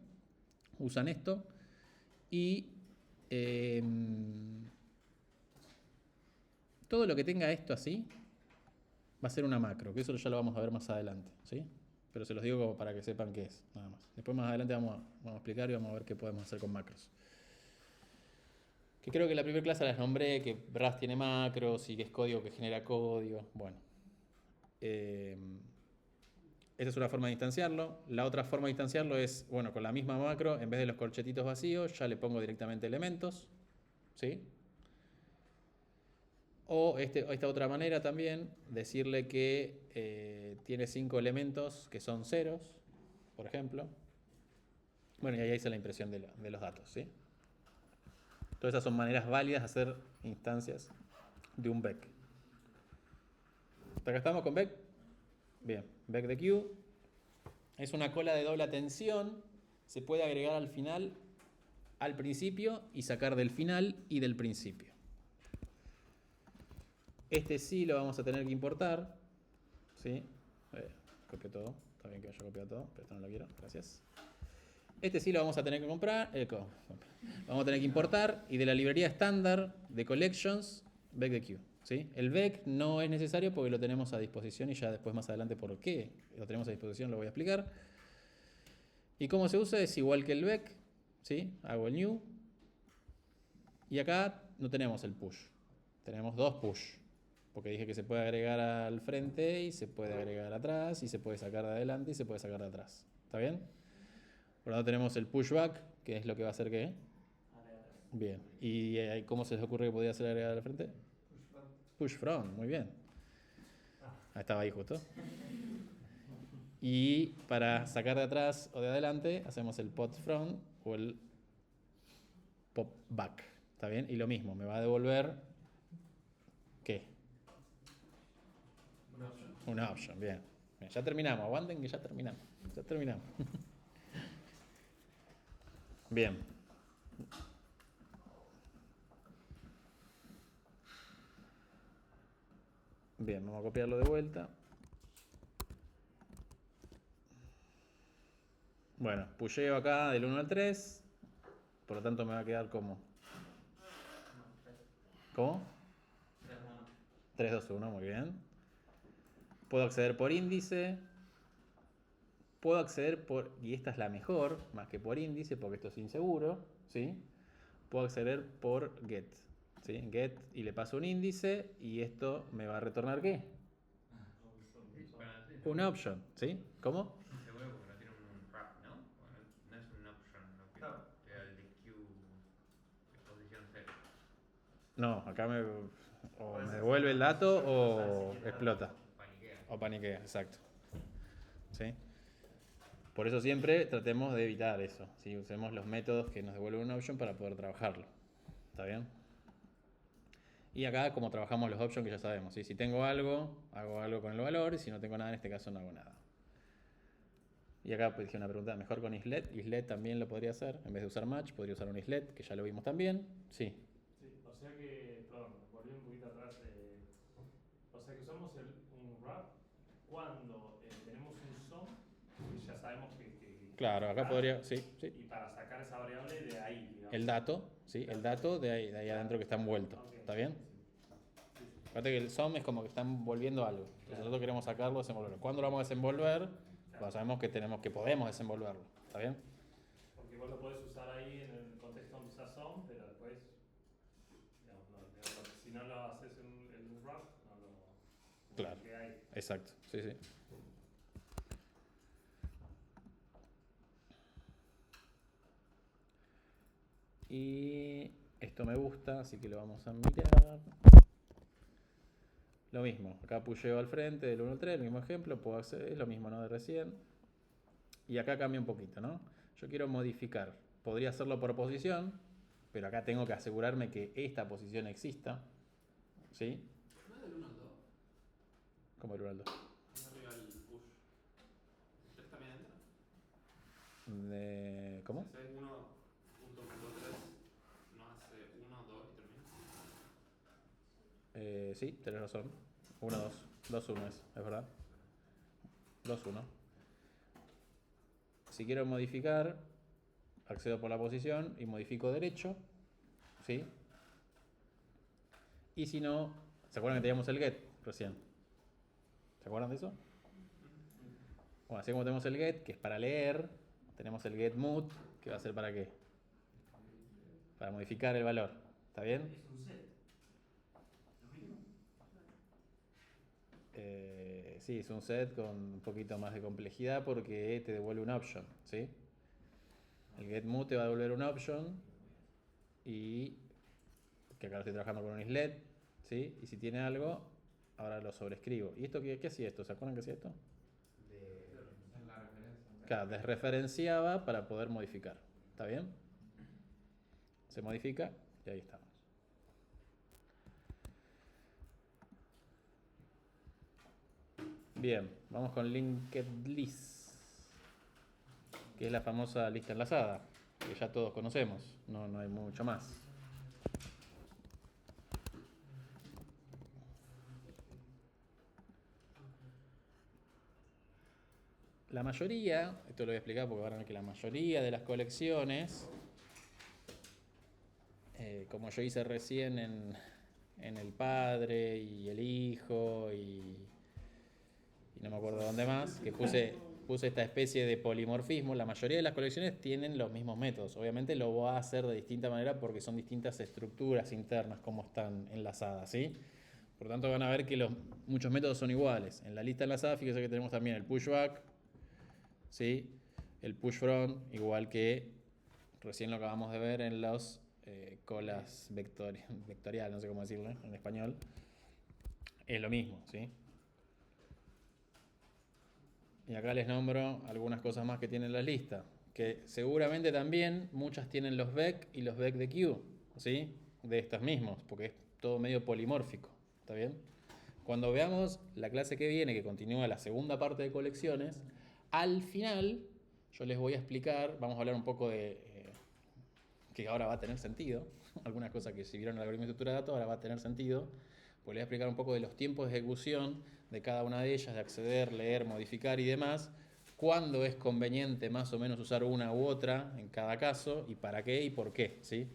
usan esto y todo lo que tenga esto así va a ser una macro, que eso ya lo vamos a ver más adelante, ¿sí? Pero se los digo como para que sepan qué es, nada más. Después más adelante vamos a explicar y vamos a ver qué podemos hacer con macros. Que creo que en la primera clase les nombré que Rust tiene macros y que es código que genera código. Bueno, esa es una forma de instanciarlo. La otra forma de instanciarlo es, bueno, con la misma macro, en vez de los corchetitos vacíos, ya le pongo directamente elementos, ¿sí? O esta otra manera también, decirle que tiene 5 elementos que son ceros, por ejemplo. Bueno, y ahí hice la impresión de los datos, ¿sí? Todas esas son maneras válidas de hacer instancias de un vec. ¿Hasta acá estamos con vec? Bien, vec de Q. Es una cola de doble atención. Se puede agregar al final, al principio, y sacar del final y del principio. Este sí lo vamos a tener que importar. ¿Sí? Copio todo. Está bien que haya copiado todo, pero esto no lo quiero. Gracias. Este sí lo vamos a tener que comprar. Vamos a tener que importar. Y de la librería estándar de collections, vec de Q. ¿Sí? El vec no es necesario porque lo tenemos a disposición y ya después más adelante por qué lo tenemos a disposición lo voy a explicar. Y cómo se usa es igual que el vec. ¿Sí? Hago el new. Y acá no tenemos el push. Tenemos dos push. Porque dije que se puede agregar al frente y se puede agregar atrás y se puede sacar de adelante y se puede sacar de atrás. ¿Está bien? Por lo tanto tenemos el pushback, que es lo que va a hacer ¿qué? Bien. ¿Y cómo se les ocurre que podía ser agregar al frente? Push front, muy bien. Estaba ahí justo. Y para sacar de atrás o de adelante hacemos el pop front o el pop back. ¿Está bien? Y lo mismo, me va a devolver ¿qué? Una option, bien. Bien. Ya terminamos, aguanten que ya terminamos. Ya terminamos. Bien. Bien, vamos a copiarlo de vuelta. Bueno, pusheo acá del 1 al 3. Por lo tanto me va a quedar como... ¿Cómo? 3, 2, 1, muy bien. Puedo acceder por índice. Puedo acceder por... Y esta es la mejor, más que por índice, porque esto es inseguro. ¿Sí? puedo acceder por get. ¿Sí? Get y le paso un índice y esto me va a retornar ¿qué? Bueno, sí, Una option. ¿Sí? ¿Cómo? seguro porque no tiene un wrap, ¿no? Bueno, no es un option lo que Claro. te da el de Q de posición 0. No, acá o me devuelve el dato o explota. Paniquea. O paniquea, exacto. ¿Sí? Por eso siempre tratemos de evitar eso. ¿Sí? Usemos los métodos que nos devuelven una option para poder trabajarlo. ¿Está bien? Y acá como trabajamos los options que ya sabemos. ¿Sí? Si tengo algo, hago algo con el valor. Y si no tengo nada, en este caso no hago nada. Y acá pues, dije una pregunta, mejor con islet. Islet también lo podría hacer. En vez de usar match, podría usar un islet, que ya lo vimos también. Sí. Sí, o sea que, perdón, volví un poquito atrás. O sea que usamos un wrap cuando tenemos un sum y ya sabemos que Claro, acá podría, sí, sí. y para sacar esa variable de ahí, digamos. El dato, sí, el dato de ahí adentro que está envuelto. ¿Está bien? Fíjate que el sum es como que están envolviendo algo. Entonces nosotros queremos sacarlo, desenvolverlo. ¿Cuándo lo vamos a desenvolver? Cuando sabemos que podemos desenvolverlo. ¿Está bien? Porque vos lo podés usar ahí en el contexto donde usás sum, pero después, digamos, si no lo haces en un wrap, no lo Claro. queda ahí. Exacto, sí, sí. Y esto me gusta, así que lo vamos a mirar. Lo mismo, acá pusheo al frente del 1 al 3, el mismo ejemplo, puedo acceder, es lo mismo, ¿no? De recién. Y acá cambia un poquito, ¿no? Yo quiero modificar, podría hacerlo por posición, pero acá tengo que asegurarme que esta posición exista. ¿Sí? ¿No es del 1 al 2? Como el 1 al 2. ¿No arriba el push? ¿El 3 también entra? ¿Cómo? Si haces 1.3 no hace 1, 2 y termina. Sí, tenés razón. 1, 2. 2, 1 es verdad. 2, 1. Si quiero modificar, accedo por la posición y modifico derecho. ¿Sí? Y si no, ¿se acuerdan que teníamos el get recién? ¿Se acuerdan de eso? Bueno, así como tenemos el get, que es para leer, tenemos el get mood, que va a ser para qué? Para modificar el valor. ¿Está bien? Es un set. Lo mismo. Sí, es un set con un poquito más de complejidad porque te devuelve una option, ¿sí? El getMove te va a devolver una option y que acá lo estoy trabajando con un islet, ¿sí? Y si tiene algo, ahora lo sobrescribo. ¿Y esto qué hacía esto? ¿Se acuerdan qué hacía esto? Es la referencia. Claro, desreferenciaba para poder modificar. ¿Está bien? Se modifica y ahí estamos. Bien, vamos con linked list, que es la famosa lista enlazada, que ya todos conocemos, no hay mucho más. La mayoría, esto lo voy a explicar porque van a ver que la mayoría de las colecciones, como yo hice recién en el padre y el hijo y no me acuerdo dónde más, que puse esta especie de polimorfismo, la mayoría de las colecciones tienen los mismos métodos. Obviamente lo voy a hacer de distinta manera porque son distintas estructuras internas como están enlazadas, ¿sí? Por tanto van a ver que muchos métodos son iguales. En la lista enlazada, fíjense que tenemos también el pushback, ¿sí? El push front, igual que recién lo acabamos de ver en los colas vectorial, no sé cómo decirlo en español. Es lo mismo, ¿sí? Y acá les nombro algunas cosas más que tienen la lista, que seguramente también muchas tienen los vec y los vec de Q, ¿sí? De estos mismos, porque es todo medio polimórfico, ¿está bien? Cuando veamos la clase que viene, que continúa la segunda parte de colecciones, al final yo les voy a explicar, vamos a hablar un poco de que ahora va a tener sentido, algunas cosas que si vieron el algoritmo de estructura de datos ahora va a tener sentido, pues les voy a explicar un poco de los tiempos de ejecución de cada una de ellas, de acceder, leer, modificar y demás, cuándo es conveniente más o menos usar una u otra en cada caso, y para qué y por qué, ¿sí?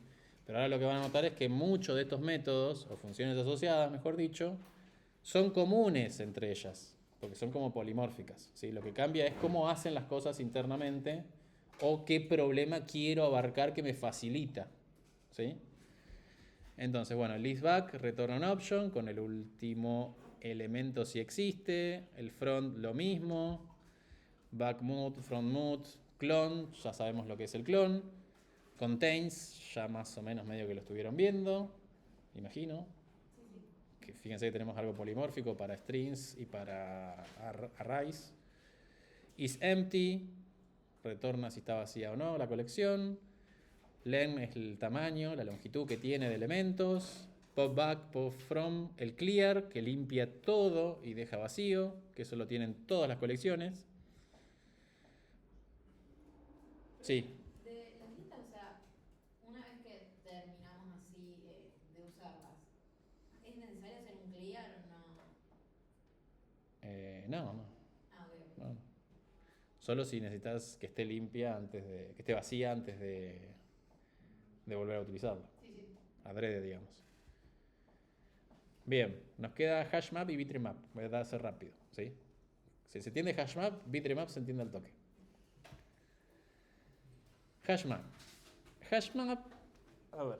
Pero ahora lo que van a notar es que muchos de estos métodos, o funciones asociadas, mejor dicho, son comunes entre ellas, porque son como polimórficas, ¿sí? Lo que cambia es cómo hacen las cosas internamente o qué problema quiero abarcar que me facilita, ¿sí? Entonces, bueno, list back retorna un option con el último elemento si existe. El front lo mismo. Back mood, front mood, clone, ya sabemos lo que es el clone. Contains, ya más o menos medio que lo estuvieron viendo, imagino. Que fíjense que tenemos algo polimórfico para strings y para arrays. Is empty, retorna si está vacía o no la colección. Len es el tamaño, la longitud que tiene de elementos. Pop back, pop from, el clear, que limpia todo y deja vacío, que eso lo tienen todas las colecciones. Sí. De las listas, o sea, una vez que terminamos así de usarlas, ¿es necesario hacer un clear o no? No. Ah, ok. No. Solo si necesitas que esté limpia antes de. Que esté vacía antes de volver a utilizarla. Sí, sí. Adrede, digamos. Bien, nos queda hashmap y bitremap. Voy a hacer rápido, ¿sí? Si se entiende hashmap, bitremap se entiende al toque. Hashmap. Hashmap, a ver,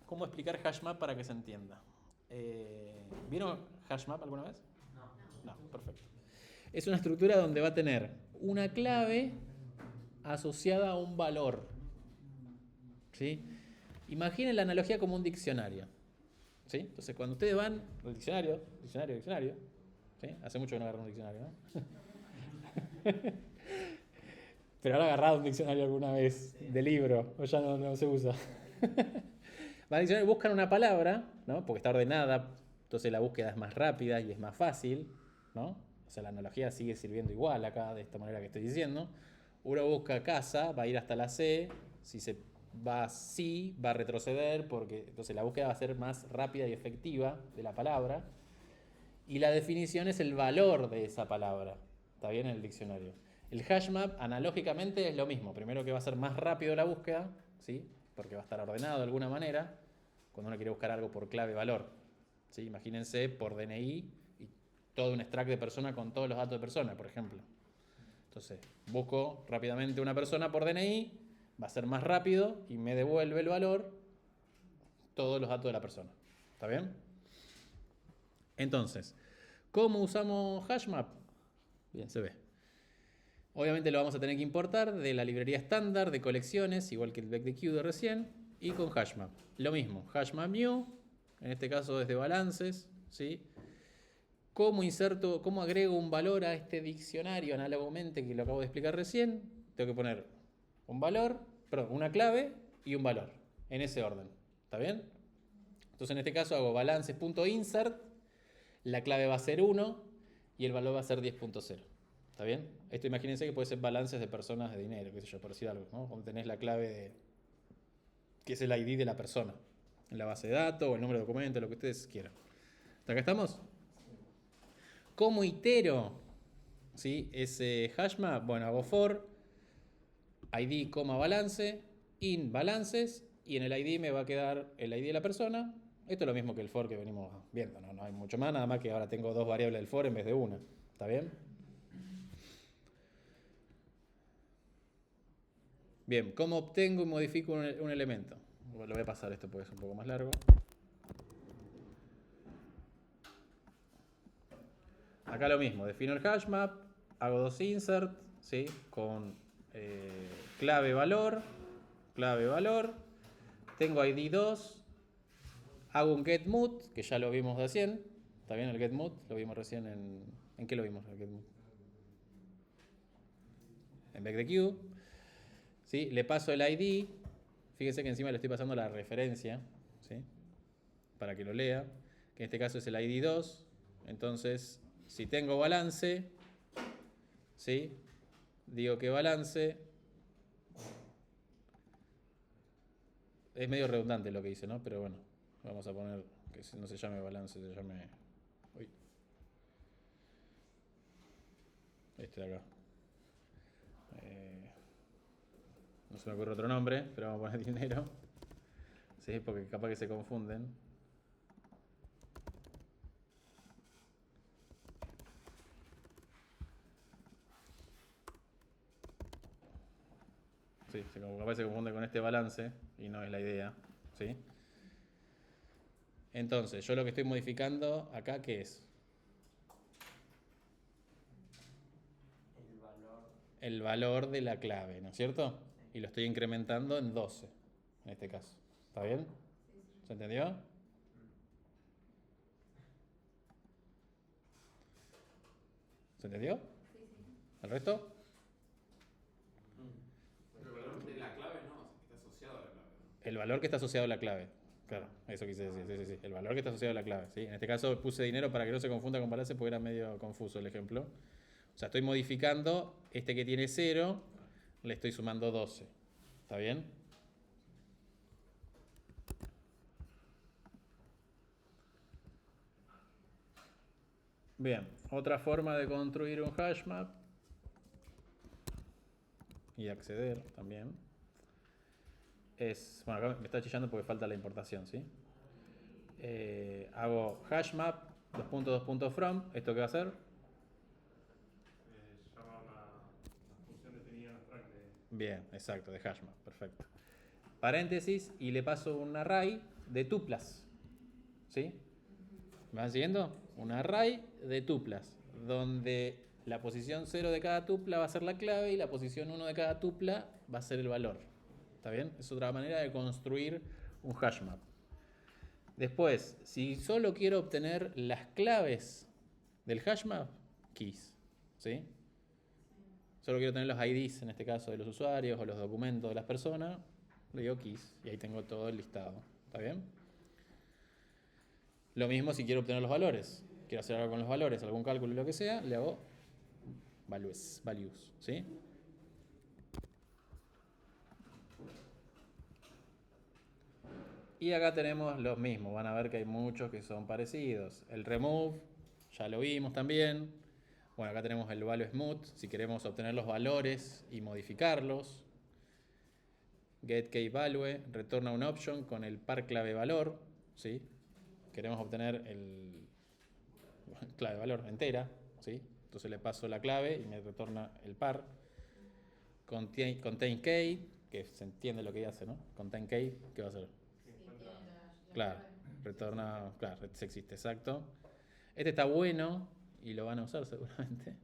¿cómo explicar hashmap para que se entienda? ¿Vieron hashmap alguna vez? No, perfecto. Es una estructura donde va a tener una clave asociada a un valor. ¿Sí? Imaginen la analogía como un diccionario. ¿Sí? Entonces, cuando ustedes van al diccionario, ¿sí? Hace mucho que no agarran un diccionario, ¿no? Pero ahora agarrado un diccionario alguna vez de libro, o ya no se usa. Van al diccionario, buscan una palabra, ¿no? Porque está ordenada, entonces la búsqueda es más rápida y es más fácil, ¿no? O sea, la analogía sigue sirviendo igual acá, de esta manera que estoy diciendo. Uno busca casa, va a ir hasta la C, si se va así, va a retroceder, porque entonces la búsqueda va a ser más rápida y efectiva de la palabra. Y la definición es el valor de esa palabra, ¿está bien? En el diccionario. El hashmap, analógicamente, es lo mismo. Primero que va a ser más rápido la búsqueda, ¿sí? Porque va a estar ordenado de alguna manera, cuando uno quiere buscar algo por clave valor. ¿Sí? Imagínense por DNI y todo un extract de persona con todos los datos de persona, por ejemplo. Entonces, busco rápidamente una persona por DNI, va a ser más rápido y me devuelve el valor, todos los datos de la persona. ¿Está bien? Entonces, ¿cómo usamos hashmap? Bien, se ve. Obviamente lo vamos a tener que importar de la librería estándar de colecciones, igual que el BecDeQ de recién, y con hashmap. Lo mismo, hashmap new, en este caso desde balances, ¿sí? ¿Cómo inserto, cómo agrego un valor a este diccionario análogamente que lo acabo de explicar recién? Tengo que poner un valor, perdón, una clave y un valor, en ese orden. ¿Está bien? Entonces en este caso hago balances.insert, la clave va a ser 1 y el valor va a ser 10.0. ¿Está bien? Esto imagínense que puede ser balances de personas de dinero, qué sé yo, por decir algo, ¿no? Donde tenés la clave de, que es el ID de la persona, en la base de datos o el número de documento, lo que ustedes quieran. ¿Hasta acá estamos? ¿Cómo itero? ¿Sí? Ese hashmap, bueno, hago for, ID, balance, in balances, y en el ID me va a quedar el ID de la persona. Esto es lo mismo que el for que venimos viendo, no hay mucho más, nada más que ahora tengo dos variables del for en vez de una. ¿Está bien? Bien, ¿cómo obtengo y modifico un elemento? Bueno, lo voy a pasar esto porque es un poco más largo. Acá lo mismo, defino el hashmap, hago dos insert, ¿sí? Con clave valor, tengo ID 2, hago un getMood, que ya lo vimos recién. ¿Está bien el getMood? Lo vimos recién ¿en qué lo vimos el getMood? En BecDeQ. ¿Sí? Le paso el ID, fíjense que encima le estoy pasando la referencia, ¿sí? Para que lo lea, que en este caso es el ID 2. Entonces, si tengo balance, ¿sí? Digo que balance es medio redundante lo que dice, ¿no? Pero bueno, vamos a poner que no se llame balance, se llame... Uy. Este de acá. No se me ocurre otro nombre, pero vamos a poner dinero. Sí, porque capaz que se confunden. Sí, capaz que se confunde con este balance y no es la idea. ¿sí? Entonces, yo lo que estoy modificando acá, ¿qué es? El valor de la clave, ¿no es cierto? Y lo estoy incrementando en 12, en este caso. ¿Está bien? ¿Se entendió? ¿Se entendió? ¿El resto? Pero el valor de la clave no, o sea, que está asociado a la clave, ¿no? El valor que está asociado a la clave. Claro, eso quise decir. Sí, sí, sí. El valor que está asociado a la clave. ¿Sí? En este caso puse dinero para que no se confunda con balance porque era medio confuso el ejemplo. O sea, estoy modificando este que tiene 0, le estoy sumando 12. ¿Está bien? Bien, otra forma de construir un hashmap y acceder también es, bueno, acá me está chillando porque falta la importación, ¿sí? Hago hashmap, .from, ¿esto qué va a hacer? Llama una función definida en abstract de... Bien, exacto, de hashmap, perfecto. Paréntesis y le paso un array de tuplas, ¿sí? ¿Me van siguiendo? Un array de tuplas, donde la posición 0 de cada tupla va a ser la clave y la posición 1 de cada tupla va a ser el valor. ¿Está bien? Es otra manera de construir un hashmap. Después, si solo quiero obtener las claves del hashmap, keys, ¿sí? Solo quiero tener los IDs, en este caso, de los usuarios o los documentos de las personas, le digo keys y ahí tengo todo el listado. ¿Está bien? Lo mismo si quiero obtener los valores. Quiero hacer algo con los valores, algún cálculo y lo que sea, le hago values, ¿sí? Y acá tenemos los mismos. Van a ver que hay muchos que son parecidos. El remove, ya lo vimos también. Bueno, acá tenemos el value smooth, si queremos obtener los valores y modificarlos. Get key value, retorna un option con el par clave valor, ¿sí? Queremos obtener el clave valor entera, ¿sí? Entonces le paso la clave y me retorna el par. Contain key, que se entiende lo que hace, ¿no? Contain key, ¿qué va a hacer? Claro, retorna, claro, se existe, exacto. Este está bueno y lo van a usar seguramente.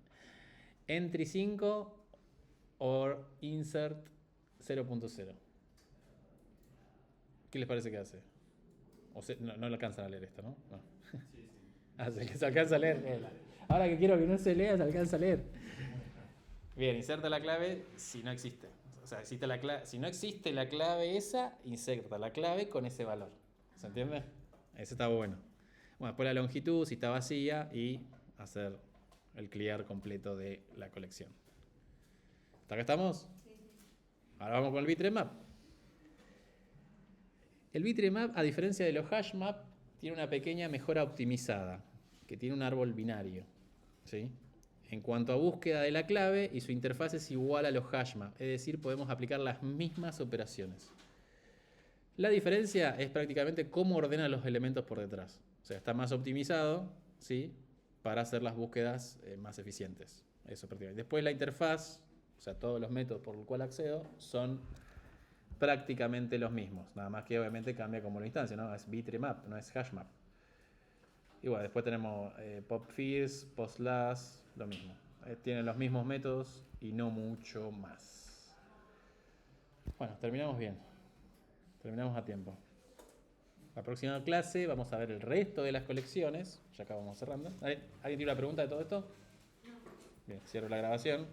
Entry 5 or insert 0.0. ¿Qué les parece que hace? O sea, no lo alcanzan a leer esto, ¿no? No. Sí, sí. Ah, se alcanza a leer. Ahora que quiero que no se lea, se alcanza a leer. Bien, inserta la clave si no existe. O sea, si no existe la clave esa, inserta la clave con ese valor. ¿Se entiende? Ese está bueno. Bueno, después la longitud, si está vacía, y hacer el clear completo de la colección. ¿Hasta acá estamos? Sí. Ahora vamos con el bitremap. El bitremap, a diferencia de los hashmap, tiene una pequeña mejora optimizada, que tiene un árbol binario, ¿sí? En cuanto a búsqueda de la clave, y su interfaz es igual a los hashmap, es decir, podemos aplicar las mismas operaciones. La diferencia es prácticamente cómo ordena los elementos por detrás. O sea, está más optimizado, ¿sí? Para hacer las búsquedas más eficientes. Eso prácticamente. Después la interfaz, o sea, todos los métodos por los cuales accedo, son prácticamente los mismos. Nada más que obviamente cambia como la instancia, ¿no? Es bitremap, no es hashmap. Y bueno, después tenemos popfirst, postlast, lo mismo. Tienen los mismos métodos y no mucho más. Bueno, terminamos bien. Terminamos a tiempo. La próxima clase vamos a ver el resto de las colecciones. Ya acá vamos cerrando. ¿Alguien tiene una pregunta de todo esto? Bien, cierro la grabación.